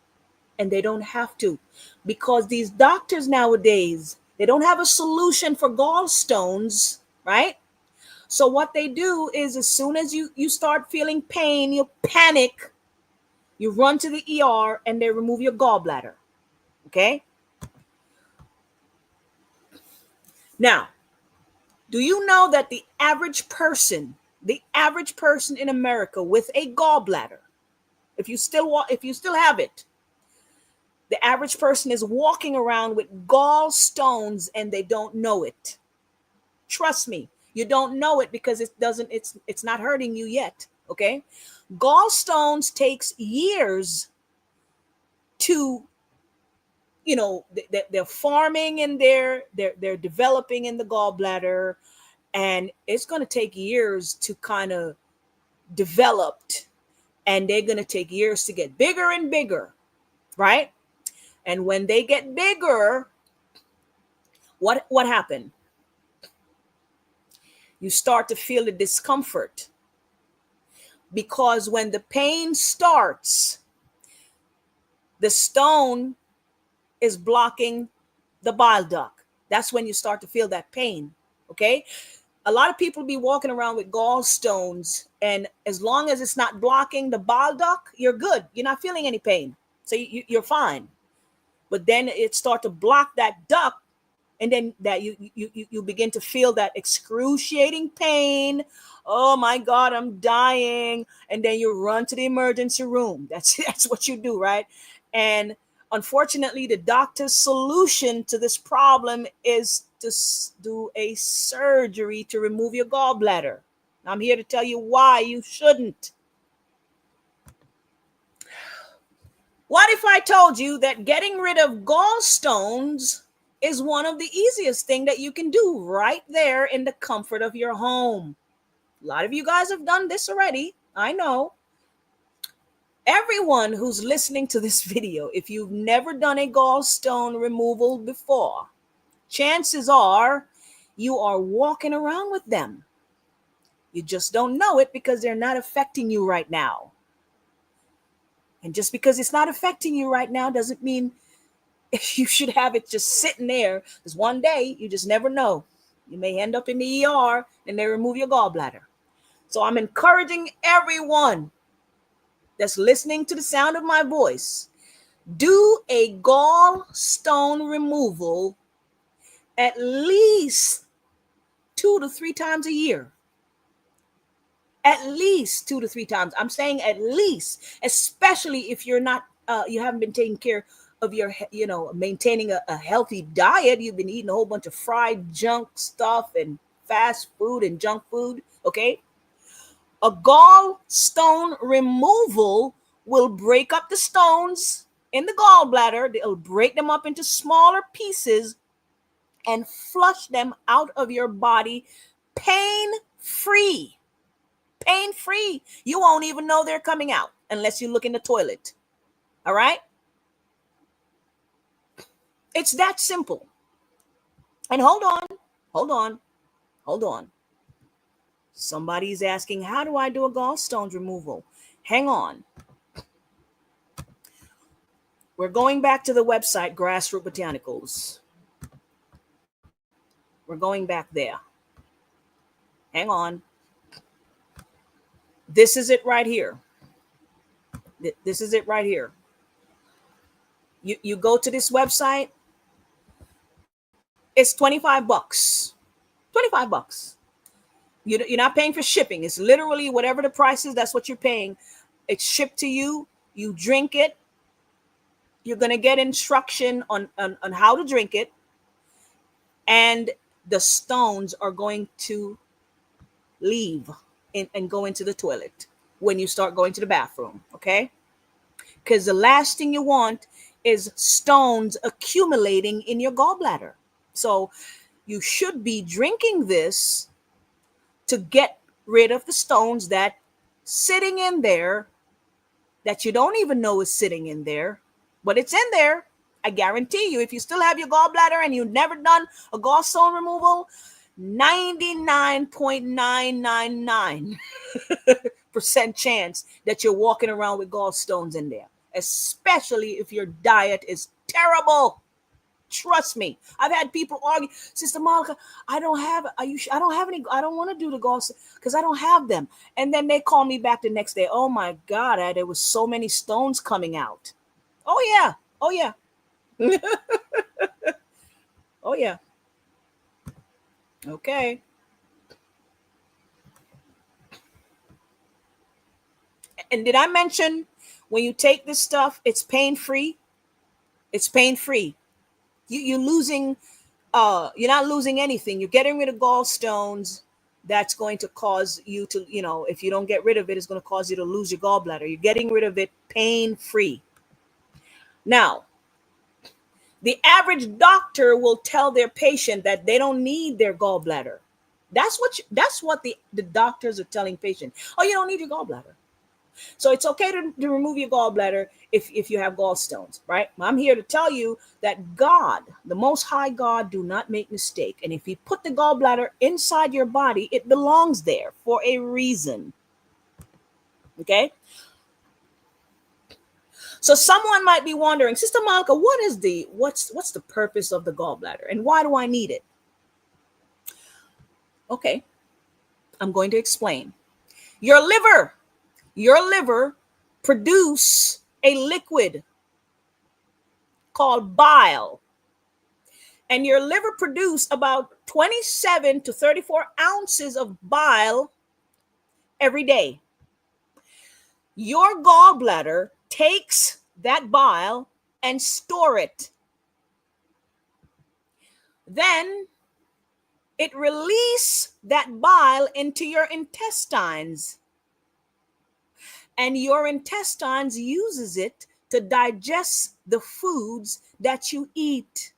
and they don't have to, because these doctors nowadays, they don't have a solution for gallstones, right? So what they do is as soon as you start feeling pain, you panic, you run to the ER, and they remove your gallbladder, okay? Now, do you know that the average person in America with a gallbladder, if you still have it, the average person is walking around with gallstones and they don't know it. Trust me, you don't know it because it's not hurting you yet. Okay. Gallstones takes years to, they're forming and they're developing in the gallbladder, and it's going to take years to kind of develop, and they're going to take years to get bigger and bigger. Right. And when they get bigger, what happened? You start to feel the discomfort, because when the pain starts, the stone is blocking the bile duct. That's when you start to feel that pain. Okay. A lot of people be walking around with gallstones, and as long as it's not blocking the bile duct, you're good. You're not feeling any pain. So you're fine. But then it starts to block that duct, and then that you begin to feel that excruciating pain. Oh my God, I'm dying. And then you run to the emergency room. That's what you do, right? And unfortunately, the doctor's solution to this problem is to do a surgery to remove your gallbladder. I'm here to tell you why you shouldn't. What if I told you that getting rid of gallstones is one of the easiest things that you can do right there in the comfort of your home? A lot of you guys have done this already. I know. Everyone who's listening to this video, if you've never done a gallstone removal before, chances are you are walking around with them. You just don't know it because they're not affecting you right now. And just because it's not affecting you right now doesn't mean you should have it just sitting there. Because one day, you just never know. You may end up in the ER and they remove your gallbladder. So I'm encouraging everyone that's listening to the sound of my voice, do a gallstone removal at least 2 to 3 times a year. At least 2 to 3 times. I'm saying at least, especially if you're not, you haven't been taking care of your, maintaining a healthy diet. You've been eating a whole bunch of fried junk stuff and fast food and junk food. Okay. A gallstone removal will break up the stones in the gallbladder. They'll break them up into smaller pieces and flush them out of your body pain-free. Pain-free. You won't even know they're coming out unless you look in the toilet. All right? It's that simple. And hold on. Somebody's asking, how do I do a gallstones removal? Hang on. We're going back to the website, Grassroot Botanicals. We're going back there. Hang on. This is it right here. This is it right here. You go to this website. It's $25. $25. You're not paying for shipping. It's literally whatever the price is, that's what you're paying. It's shipped to you. You drink it. You're going to get instruction on how to drink it. And the stones are going to leave and go into the toilet when you start going to the bathroom. Okay? Because the last thing you want is stones accumulating in your gallbladder. So you should be drinking this to get rid of the stones that sitting in there that you don't even know is sitting in there, but it's in there. I guarantee you, if you still have your gallbladder and you've never done a gallstone removal, 99.999% chance that you're walking around with gallstones in there, especially if your diet is terrible. Trust me. I've had people argue, Sister Malika, I don't have any, I don't want to do the gallstones because I don't have them. And then they call me back the next day. Oh my God, there was so many stones coming out. Oh yeah. Oh yeah. Oh yeah. Okay. And did I mention when you take this stuff, it's pain-free? It's pain-free. You're losing, you're not losing anything. You're getting rid of gallstones. That's going to cause you to, if you don't get rid of it, it's going to cause you to lose your gallbladder. You're getting rid of it pain-free. Now, the average doctor will tell their patient that they don't need their gallbladder. That's what the doctors are telling patients. Oh, you don't need your gallbladder. So it's okay to remove your gallbladder if you have gallstones, right? I'm here to tell you that God, the Most High God, do not make mistake. And if He put the gallbladder inside your body, it belongs there for a reason. Okay? So someone might be wondering, Sister Malika, what's the purpose of the gallbladder and why do I need it? Okay, I'm going to explain. Your liver produce a liquid called bile. And your liver produce about 27 to 34 ounces of bile every day. Your gallbladder takes that bile and store it. Then it releases that bile into your intestines. And your intestines uses it to digest the foods that you eat.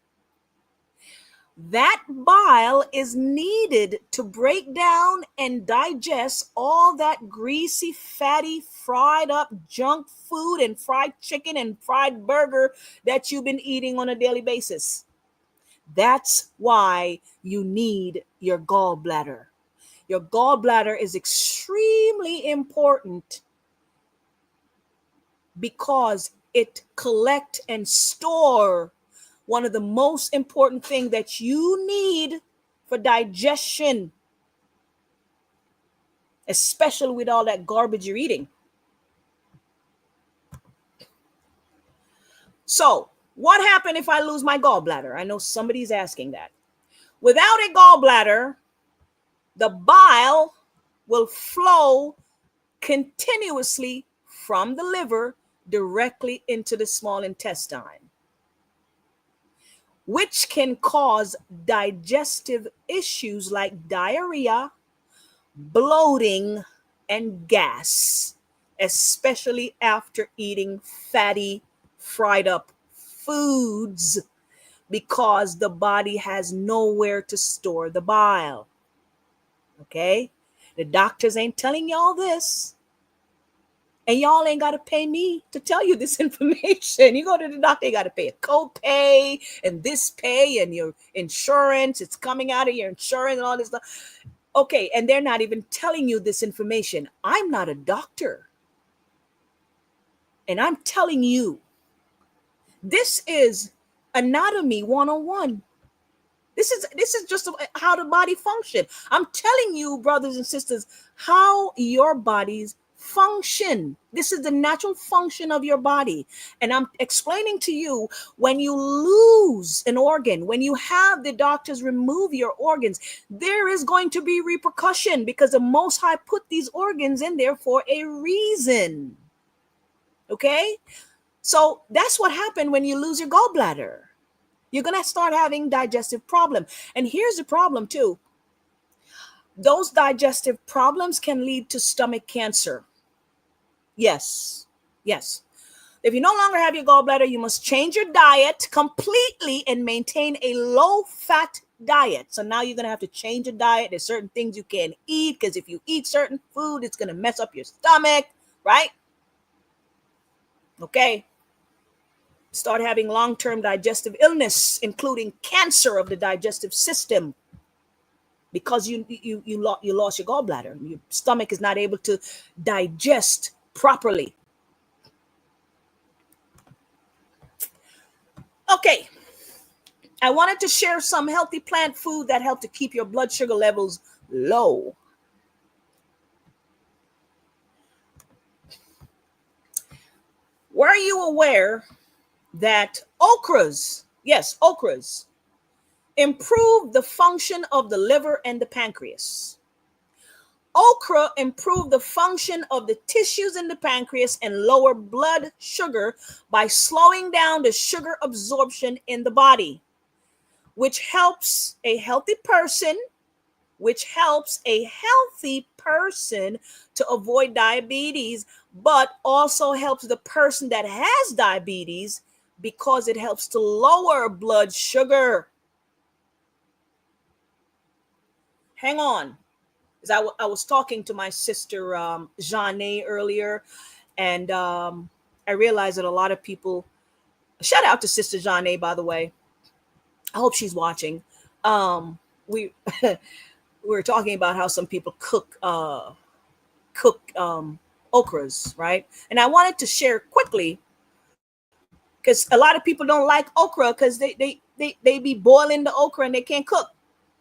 That bile is needed to break down and digest all that greasy, fatty, fried up junk food and fried chicken and fried burger that you've been eating on a daily basis. That's why you need your gallbladder. Your gallbladder is extremely important because it collect and store one of the most important things that you need for digestion, especially with all that garbage you're eating. So, what happened if I lose my gallbladder? I know somebody's asking that. Without a gallbladder, the bile will flow continuously from the liver directly into the small intestine, which can cause digestive issues like diarrhea, bloating, and gas, especially after eating fatty, fried up foods, because the body has nowhere to store the bile. Okay? The doctors ain't telling y'all this. And y'all ain't got to pay me to tell you this information. You go to the doctor, you got to pay a copay and this pay and your insurance. It's coming out of your insurance and all this stuff. Okay, and they're not even telling you this information. I'm not a doctor. And I'm telling you, this is anatomy 101. This is just how the body function. I'm telling you, brothers and sisters, how your bodies function. This is the natural function of your body. And I'm explaining to you, when you lose an organ, when you have the doctors remove your organs, there is going to be repercussion, because the Most High put these organs in there for a reason. Okay? So that's what happened when you lose your gallbladder. You're going to start having digestive problem. And here's the problem too. Those digestive problems can lead to stomach cancer. Yes. Yes. If you no longer have your gallbladder, you must change your diet completely and maintain a low-fat diet. So now you're going to have to change your diet. There's certain things you can't eat, because if you eat certain food, it's going to mess up your stomach, right? Okay. Start having long-term digestive illness, including cancer of the digestive system, because you lost your gallbladder. Your stomach is not able to digest properly. Okay, I wanted to share some healthy plant food that help to keep your blood sugar levels low. Were you aware that okras, yes, okras, improve the function of the liver and the pancreas? Okra improve the function of the tissues in the pancreas and lower blood sugar by slowing down the sugar absorption in the body, which helps a healthy person to avoid diabetes, but also helps the person that has diabetes, because it helps to lower blood sugar. Hang on. I was talking to my sister Jeanne earlier, and I realized that a lot of people, shout out to Sister Jeanne, by the way. I hope she's watching. We were talking about how some people cook okras, right? And I wanted to share quickly, because a lot of people don't like okra because they be boiling the okra and they can't cook,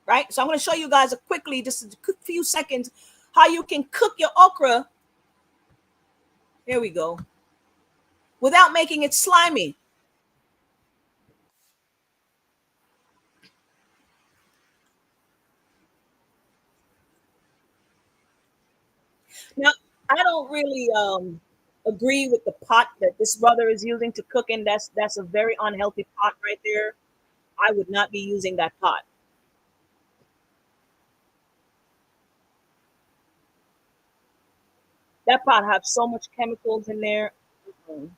right? So I'm going to show you guys quickly, just a quick few seconds, how you can cook your okra. Here we go. Without making it slimy. Now, I don't really agree with the pot that this brother is using to cook in. That's a very unhealthy pot right there. I would not be using that pot. That pot has so much chemicals in there. Mhm.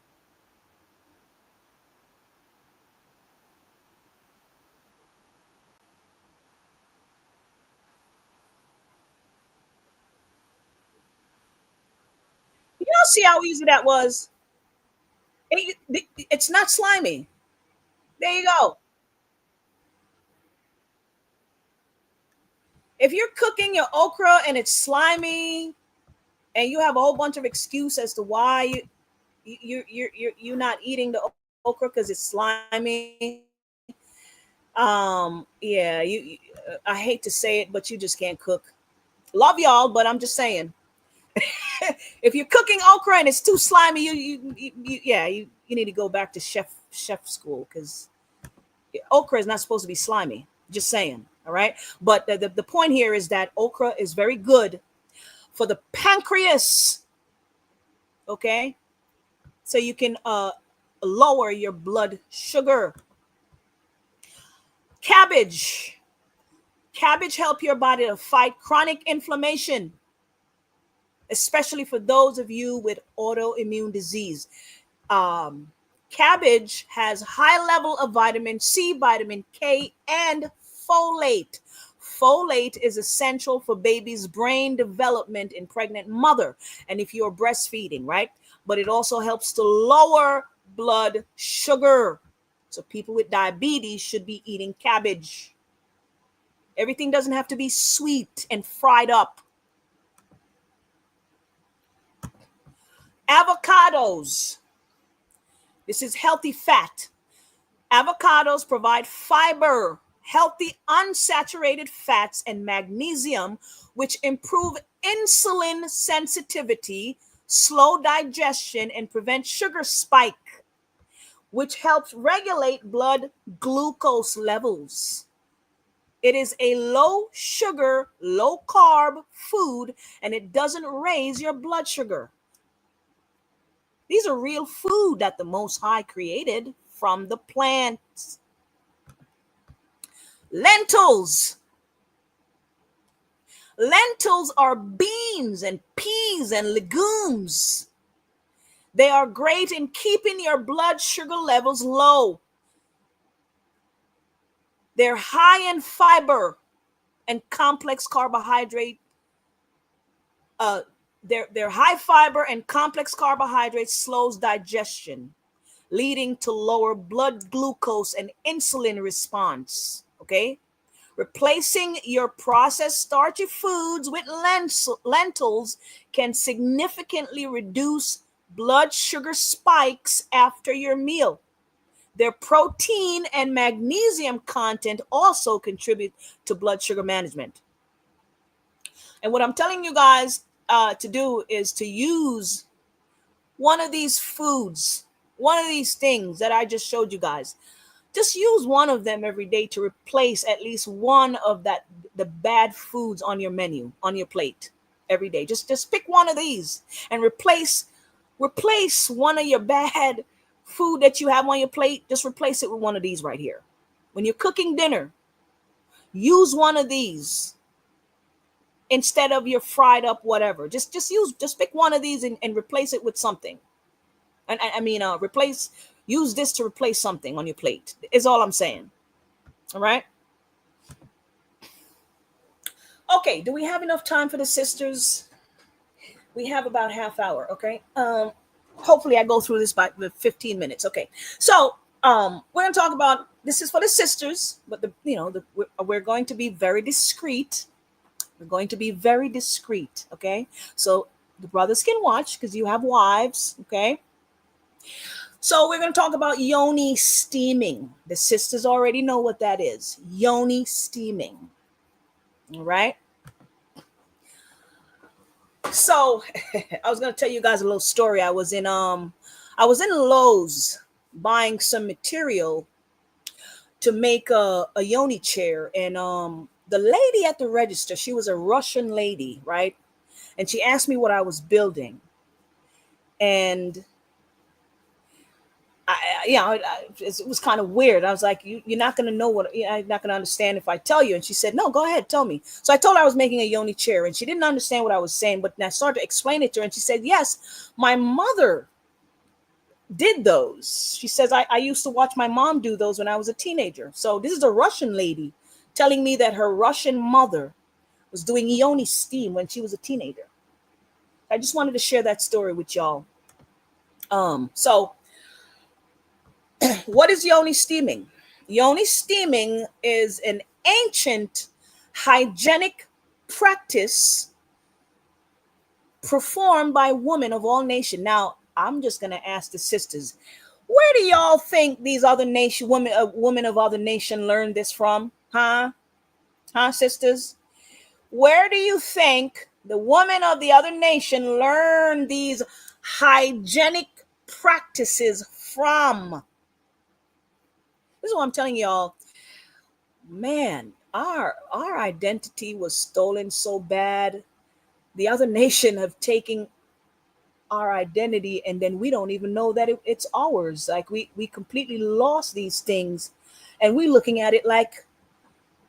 You don't see how easy that was. It's not slimy. There you go. If you're cooking your okra and it's slimy, and you have a whole bunch of excuse as to why you're not eating the okra because it's slimy, yeah, I hate to say it, but you just can't cook. Love y'all, but I'm just saying. If you're cooking okra and it's too slimy, you need to go back to chef school, because okra is not supposed to be slimy. Just saying. All right. But the point here is that okra is very good for the pancreas. Okay. So you can lower your blood sugar. Cabbage help your body to fight chronic inflammation, especially for those of you with autoimmune disease. Cabbage has high level of vitamin C, vitamin K, and folate. Folate is essential for baby's brain development in pregnant mother, and if you're breastfeeding, right? But it also helps to lower blood sugar. So people with diabetes should be eating cabbage. Everything doesn't have to be sweet and fried up. Avocados. This is healthy fat. Avocados provide fiber, healthy unsaturated fats, and magnesium, which improve insulin sensitivity, slow digestion, and prevent sugar spike, which helps regulate blood glucose levels. It is a low sugar, low carb food, and it doesn't raise your blood sugar. These are real food that the Most High created from the plants. Lentils. Lentils are beans and peas and legumes. They are great in keeping your blood sugar levels low. They're high in fiber and complex carbohydrate. Their high fiber and complex carbohydrates slows digestion, leading to lower blood glucose and insulin response. Okay, replacing your processed starchy foods with lentils can significantly reduce blood sugar spikes after your meal. Their protein and magnesium content also contribute to blood sugar management. And what I'm telling you guys to do is to use one of these foods, one of these things that I just showed you guys. Just use one of them every day to replace at least one of the bad foods on your menu, on your plate every day. Just pick one of these and replace one of your bad food that you have on your plate. Just replace it with one of these right here. When you're cooking dinner, use one of these instead of your fried up whatever. Just pick one of these and replace it with something. And use this to replace something on your plate, is all I'm saying. All right. Okay. Do we have enough time for the sisters? We have about half hour. Okay. Hopefully I go through this by 15 minutes. Okay. So, we're going to talk about, this is for the sisters, but we're going to be very discreet. We're going to be very discreet. Okay. So the brothers can watch because you have wives. Okay. So we're going to talk about yoni steaming. The sisters already know what that is. Yoni steaming. All right. So I was going to tell you guys a little story. I was in Lowe's buying some material to make a yoni chair. And the lady at the register, she was a Russian lady, right? And she asked me what I was building. And it was kind of weird. I was like, you're not going to know you're not going to understand if I tell you. And she said, no, go ahead, tell me. So I told her I was making a yoni chair, and she didn't understand what I was saying, but I started to explain it to her. And she said, yes, my mother did those. She says, I used to watch my mom do those when I was a teenager. So this is a Russian lady telling me that her Russian mother was doing yoni steam when she was a teenager. I just wanted to share that story with y'all. So what is yoni steaming? Yoni steaming is an ancient hygienic practice performed by women of all nations. Now, I'm just going to ask the sisters, where do y'all think these other women of other nation learned this from? Huh, sisters? Where do you think the women of the other nation learned these hygienic practices from? This is what I'm telling y'all. Man, our identity was stolen so bad. The other nation have taken our identity, and then we don't even know that it's ours. Like we completely lost these things, and we looking at it like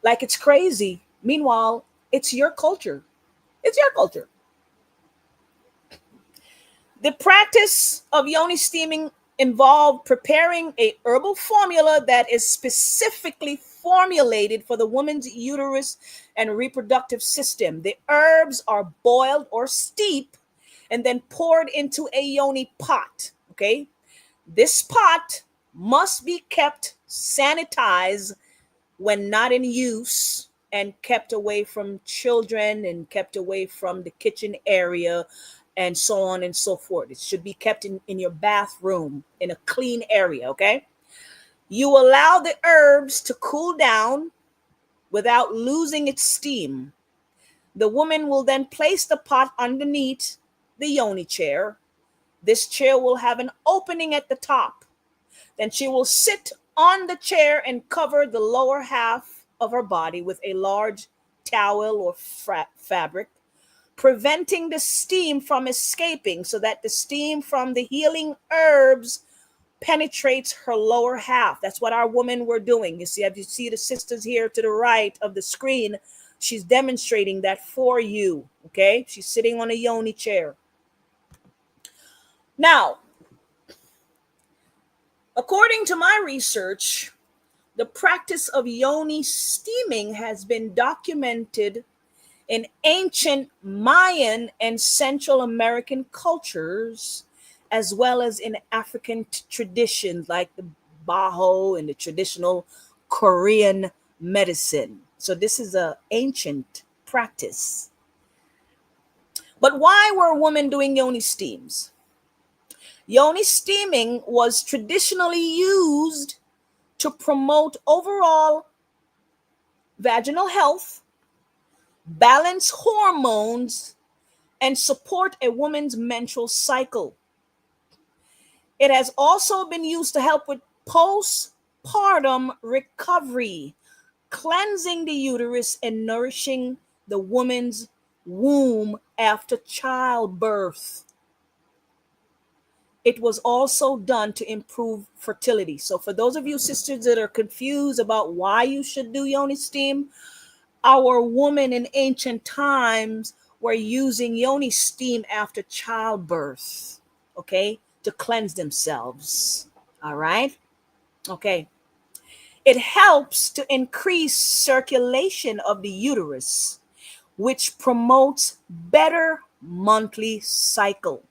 it's crazy. Meanwhile, it's your culture. It's your culture. The practice of yoni steaming involved preparing a herbal formula that is specifically formulated for the woman's uterus and reproductive system. The herbs are boiled or steeped and then poured into a yoni pot. Okay. This pot must be kept sanitized when not in use, and kept away from children and kept away from the kitchen area and so on and so forth. It should be kept in your bathroom in a clean area. Okay. You allow the herbs to cool down without losing its steam. The woman will then place the pot underneath the yoni chair. This chair will have an opening at the top. Then she will sit on the chair and cover the lower half of her body with a large towel or fabric, preventing the steam from escaping, so that the steam from the healing herbs penetrates her lower half. That's what our women were doing. You see, if you see the sisters here to the right of the screen, she's demonstrating that for you. Okay, she's sitting on a yoni chair. Now, according to my research, the practice of yoni steaming has been documented in ancient Mayan and Central American cultures, as well as in African traditions like the Baho and the traditional Korean medicine. So this is an ancient practice. But why were women doing yoni steams? Yoni steaming was traditionally used to promote overall vaginal health, balance hormones, and support a woman's menstrual cycle. It has also been used to help with postpartum recovery, cleansing the uterus and nourishing the woman's womb after childbirth. It was also done to improve fertility. So for those of you sisters that are confused about why you should do yoni steam, our women in ancient times were using yoni steam after childbirth, okay, to cleanse themselves. All right. Okay. It helps to increase circulation of the uterus, which promotes better monthly cycle.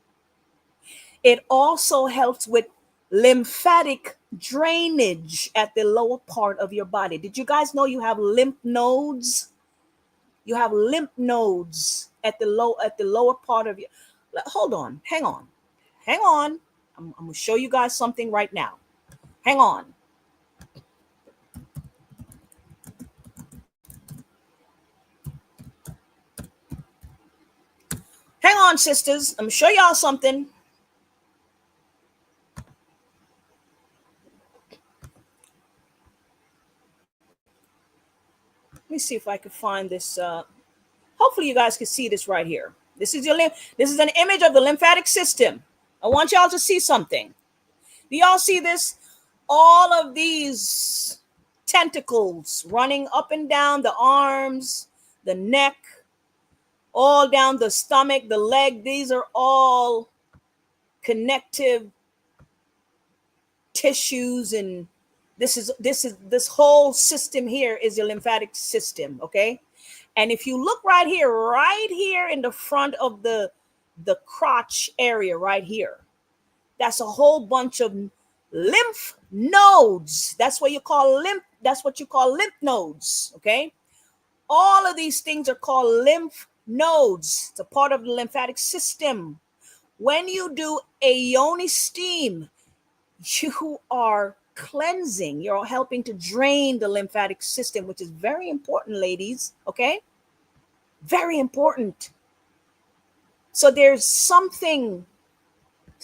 It also helps with lymphatic drainage at the lower part of your body. Did you guys know you have lymph nodes? You have lymph nodes at the lower part of your. Hold on, hang on. I'm going to show you guys something right now. Hang on. Hang on, sisters. I'm going to show y'all something. Let me see if I can find this. Hopefully you guys can see this right here. This is an image of the lymphatic system. I want y'all to see something. Do y'all see this? All of these tentacles running up and down the arms, the neck, all down the stomach, the leg. These are all connective tissues, and this whole system here is your lymphatic system. Okay. And if you look right here in the front of the crotch area right here, that's a whole bunch of lymph nodes. That's what you call lymph nodes. Okay. All of these things are called lymph nodes. It's a part of the lymphatic system. When you do a yoni steam, you are cleansing. You're helping to drain the lymphatic system, which is very important, ladies. Okay? Very important. So there's something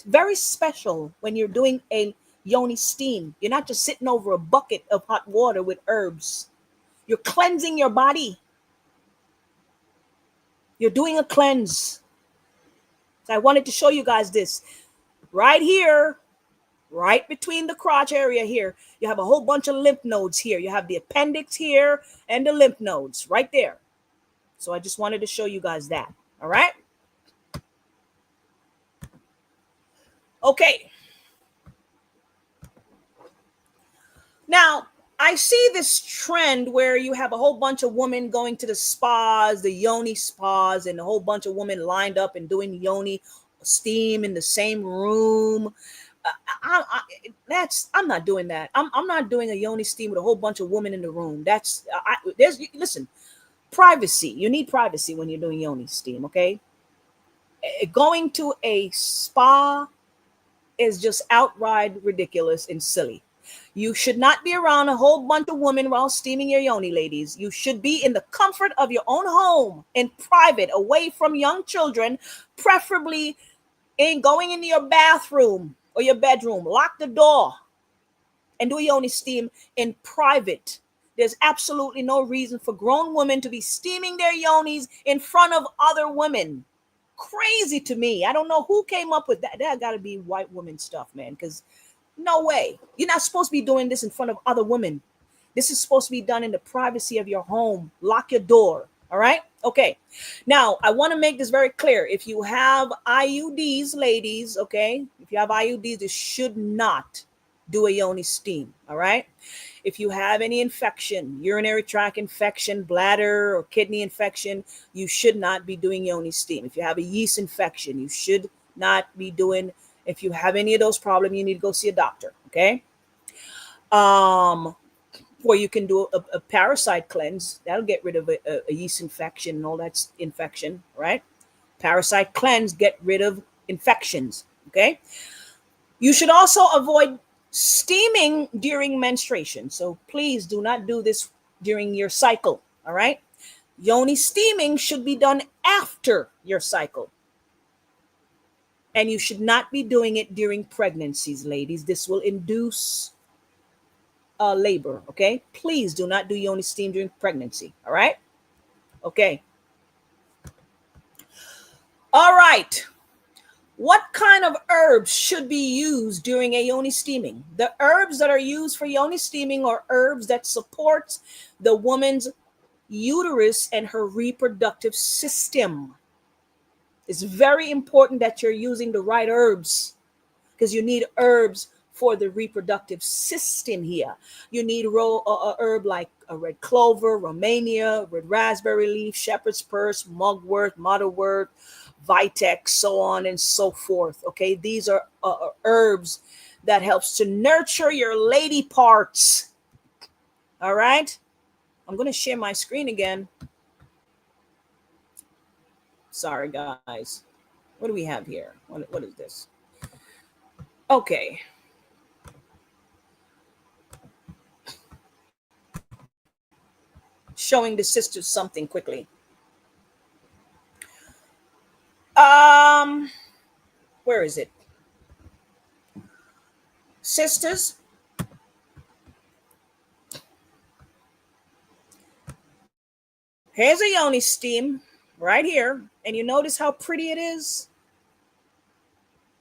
very special when you're doing a yoni steam. You're not just sitting over a bucket of hot water with herbs. You're cleansing your body. You're doing a cleanse. So I wanted to show you guys this. Right here, right between the crotch area here, you have a whole bunch of lymph nodes here. You have the appendix here and the lymph nodes right there. So I just wanted to show you guys that. All right. Okay. Now, I see this trend where you have a whole bunch of women going to the spas, the yoni spas, and a whole bunch of women lined up and doing yoni steam in the same room. I'm not doing that. I'm not doing a yoni steam with a whole bunch of women in the room. Listen, privacy. You need privacy when you're doing yoni steam, okay? Going to a spa is just outright ridiculous and silly. You should not be around a whole bunch of women while steaming your yoni, ladies. You should be in the comfort of your own home, in private, away from young children, preferably going into your bathroom or your bedroom. Lock the door and do yoni steam in private. There's absolutely no reason for grown women to be steaming their yonis in front of other women. Crazy to me. I don't know who came up with that. That got to be white woman stuff, man, because no way. You're not supposed to be doing this in front of other women. This is supposed to be done in the privacy of your home. Lock your door. All right? Okay. Now, I want to make this very clear. If you have IUDs, ladies, okay? If you have IUDs, you should not do a yoni steam. All right? If you have any infection, urinary tract infection, bladder or kidney infection, you should not be doing yoni steam. If you have a yeast infection, you should not be doing. If you have any of those problems, you need to go see a doctor, okay? Or you can do a parasite cleanse. That'll get rid of a yeast infection and all that infection, right? Parasite cleanse, get rid of infections, okay? You should also avoid steaming during menstruation. So please do not do this during your cycle, all right? Yoni steaming should be done after your cycle. And you should not be doing it during pregnancies, ladies. This will induce labor, okay? Please do not do yoni steam during pregnancy, all right? Okay. All right. What kind of herbs should be used during a yoni steaming? The herbs that are used for yoni steaming are herbs that support the woman's uterus and her reproductive system. It's very important that you're using the right herbs because you need herbs for the reproductive system here. You need a herb like a red clover, Romania, red raspberry leaf, shepherd's purse, mugwort, motherwort, Vitex, so on and so forth. Okay, these are herbs that helps to nurture your lady parts. All right, I'm going to share my screen again. Sorry, guys. What do we have here? What is this? Okay. Showing the sisters something quickly. Where is it? Sisters. Here's a yoni steam right here. And you notice how pretty it is?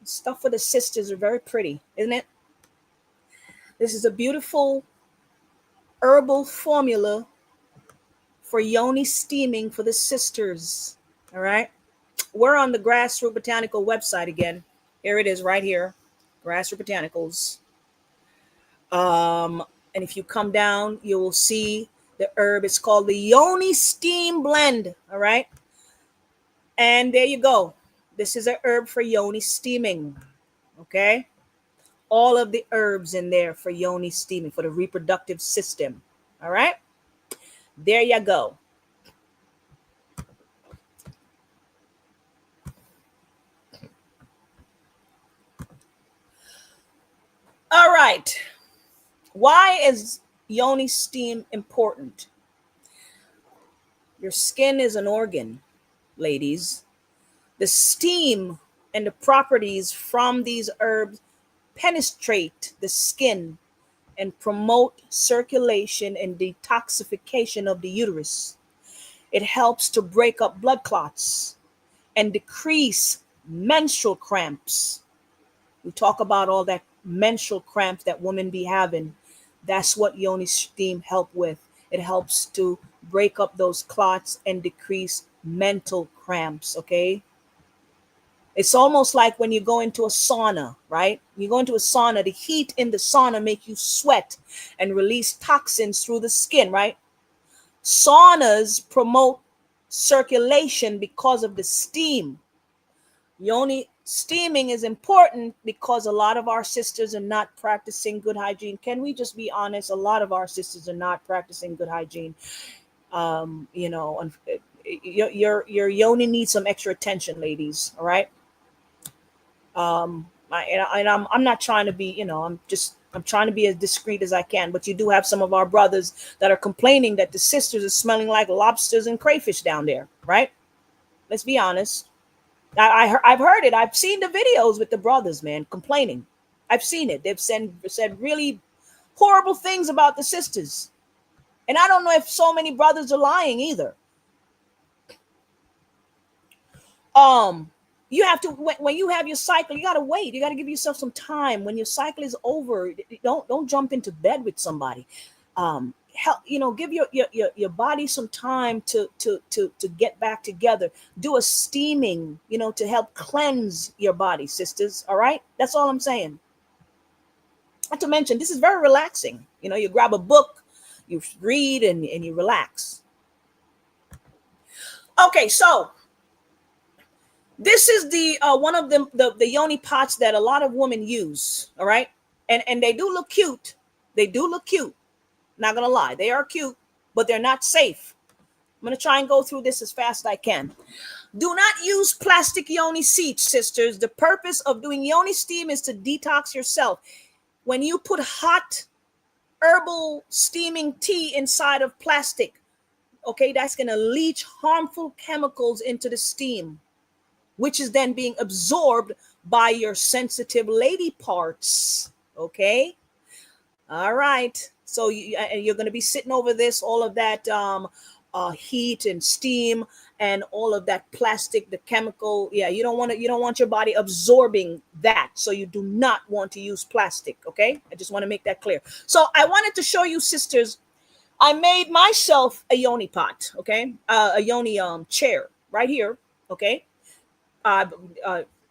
Stuff for the sisters are very pretty, isn't it? This is a beautiful herbal formula for yoni steaming for the sisters. All right. We're on the Grassroot Botanical website again. Here it is right here. Grassroot Botanicals. And if you come down, you will see the herb. It's called the Yoni Steam Blend. All right. And there you go. This is a herb for yoni steaming. Okay. All of the herbs in there for yoni steaming for the reproductive system. All right. There you go. right. Why is yoni steam important? Your skin is an organ, ladies. The steam and the properties from these herbs penetrate the skin and promote circulation and detoxification of the uterus. It helps to break up blood clots and decrease menstrual cramps. We talk about all that menstrual cramps that women be having. That's what yoni steam help with. It helps to break up those clots and decrease mental cramps, okay? It's almost like when you go into a sauna, right? You go into a sauna, the heat in the sauna make you sweat and release toxins through the skin, right? Saunas promote circulation because of the steam. Yoni steaming is important because a lot of our sisters are not practicing good hygiene. Can we just be honest? A lot of our sisters are not practicing good hygiene. Your yoni needs some extra attention, ladies. All right. I'm not trying to be, I'm trying to be as discreet as I can, but you do have some of our brothers that are complaining that the sisters are smelling like lobsters and crayfish down there, right? Let's be honest. I've heard it. I've seen the videos with the brothers, man, complaining. I've seen it. They've said really horrible things about the sisters. And I don't know if so many brothers are lying either. You have to, when you have your cycle, you got to wait. You got to give yourself some time. When your cycle is over, don't jump into bed with somebody. Give your body some time to get back together. Do a steaming, to help cleanse your body, sisters. All right. That's all I'm saying. Not to mention, this is very relaxing. You grab a book, you read and you relax. Okay. So this is the one of the yoni pots that a lot of women use. All right. And they do look cute. They do look cute. Not gonna lie, they are cute, but they're not safe. I'm gonna try and go through this as fast as I can. Do not use plastic yoni seats, sisters. The purpose of doing yoni steam is to detox yourself. When you put hot herbal steaming tea inside of plastic, okay, that's gonna leach harmful chemicals into the steam, which is then being absorbed by your sensitive lady parts. Okay, all right. So you're going to be sitting over this, all of that heat and steam and all of that plastic, the chemical. Yeah, you don't want your body absorbing that. So you do not want to use plastic. Okay, I just want to make that clear. So I wanted to show you, sisters. I made myself a yoni pot. Okay, a yoni chair right here. Okay,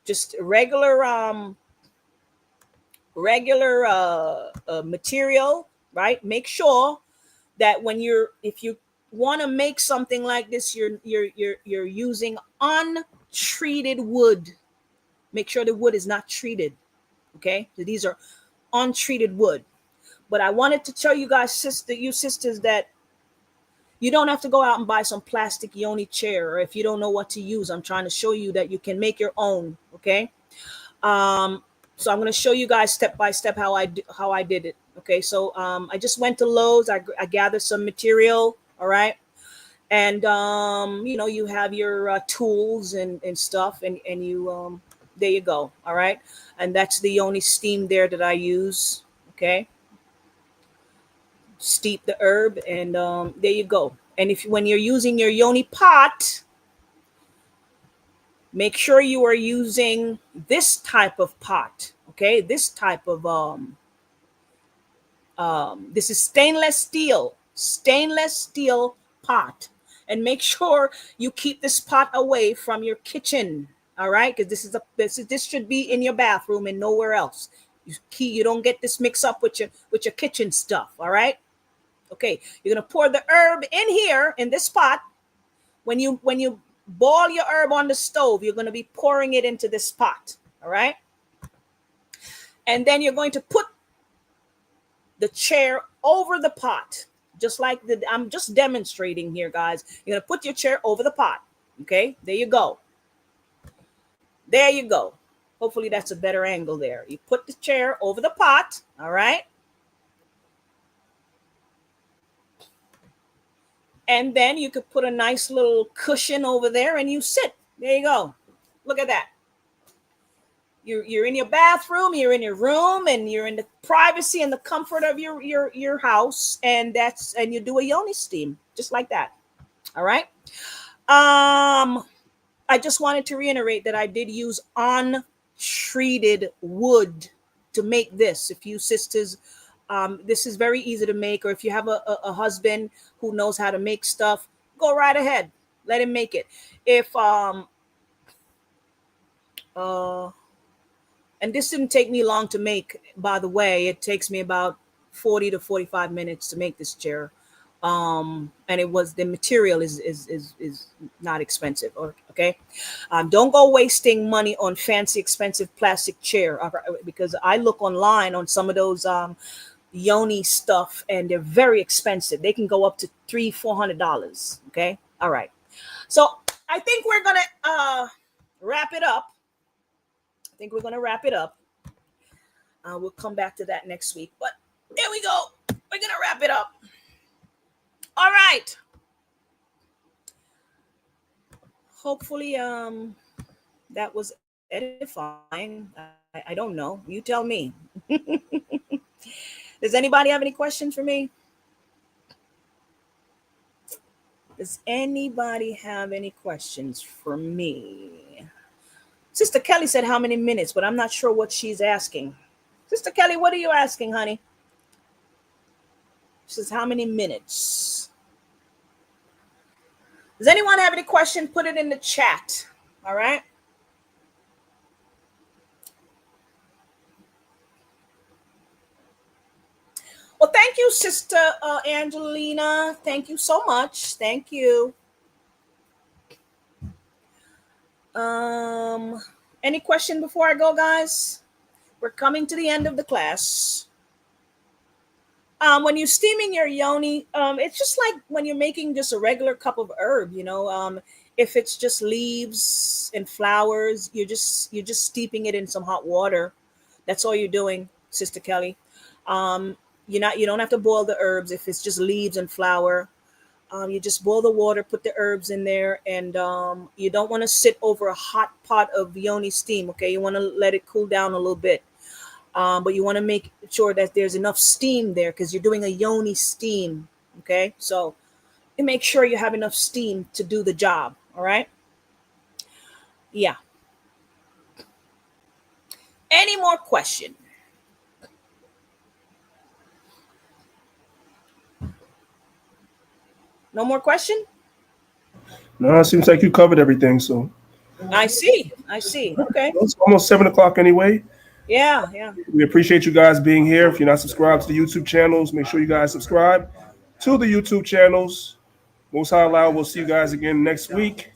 just regular material. Right. Make sure that if you want to make something like this, you're using untreated wood. Make sure the wood is not treated. Okay. So these are untreated wood. But I wanted to tell you guys, sisters, that you don't have to go out and buy some plastic yoni chair, or if you don't know what to use, I'm trying to show you that you can make your own. Okay. So I'm going to show you guys step by step how I did it. Okay, so I just went to Lowe's. I gathered some material. All right, and you have your tools and stuff, and you there you go. All right, and that's the yoni steam there that I use. Okay, steep the herb, and there you go. And when you're using your yoni pot, make sure you are using this type of pot. Okay, this type of this is stainless steel pot, and make sure you keep this pot away from your kitchen. All right, because this should be in your bathroom and nowhere else. You don't get this mixed up with your kitchen stuff. All right. Okay, you're gonna pour the herb in here in this pot. When you boil your herb on the stove, you're gonna be pouring it into this pot. All right, and then you're going to put the chair over the pot, just like I'm just demonstrating here, guys. You're gonna put your chair over the pot. Okay, there you go. There you go. Hopefully that's a better angle there. You put the chair over the pot, all right? And then you could put a nice little cushion over there and you sit. There you go. Look at that. You're in your bathroom, you're in your room, and you're in the privacy and the comfort of your house, and you do a yoni steam just like that. All right. I just wanted to reiterate that I did use untreated wood to make this. If you sisters, this is very easy to make, or if you have a husband who knows how to make stuff, go right ahead, let him make it. If and this didn't take me long to make, by the way. It takes me about 40 to 45 minutes to make this chair. And the material is not expensive. Okay. Don't go wasting money on fancy, expensive plastic chair, because I look online on some of those yoni stuff and they're very expensive. They can go up to $300-$400. Okay. All right. So I think we're going to wrap it up. We'll come back to that next week, but there we go. We're going to wrap it up. All right. Hopefully, that was edifying. I don't know. You tell me. Does anybody have any questions for me? Does anybody have any questions for me? Sister Kelly said how many minutes, but I'm not sure what she's asking. Sister Kelly, what are you asking, honey? She says how many minutes? Does anyone have any question? Put it in the chat. All right. Well, thank you, Sister Angelina. Thank you so much. Thank you. Any question before I go, guys? We're coming to the end of the class. When you're steaming your yoni, it's just like when you're making just a regular cup of herb, you know. If it's just leaves and flowers, you're just steeping it in some hot water. That's all you're doing, Sister Kelly. You don't have to boil the herbs. If it's just leaves and flower, you just boil the water, put the herbs in there, and you don't want to sit over a hot pot of yoni steam. Okay, you want to let it cool down a little bit. But you want to make sure that there's enough steam there because you're doing a yoni steam. Okay, so you make sure you have enough steam to do the job. All right. Yeah. Any more question? No more question? No, it seems like you covered everything. So I see. Okay. It's almost 7 o'clock anyway. Yeah. We appreciate you guys being here. If you're not subscribed to the YouTube channels, make sure you guys subscribe to the YouTube channels. Most High Allah, we'll see you guys again next week.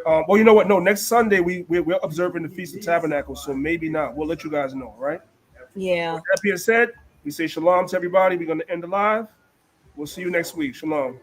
Well, you know what? No, next Sunday we're observing the Feast of Tabernacles, so maybe not. We'll let you guys know, all right? Yeah. With that being said, we say shalom to everybody. We're going to end the live. We'll see you next week. Shalom.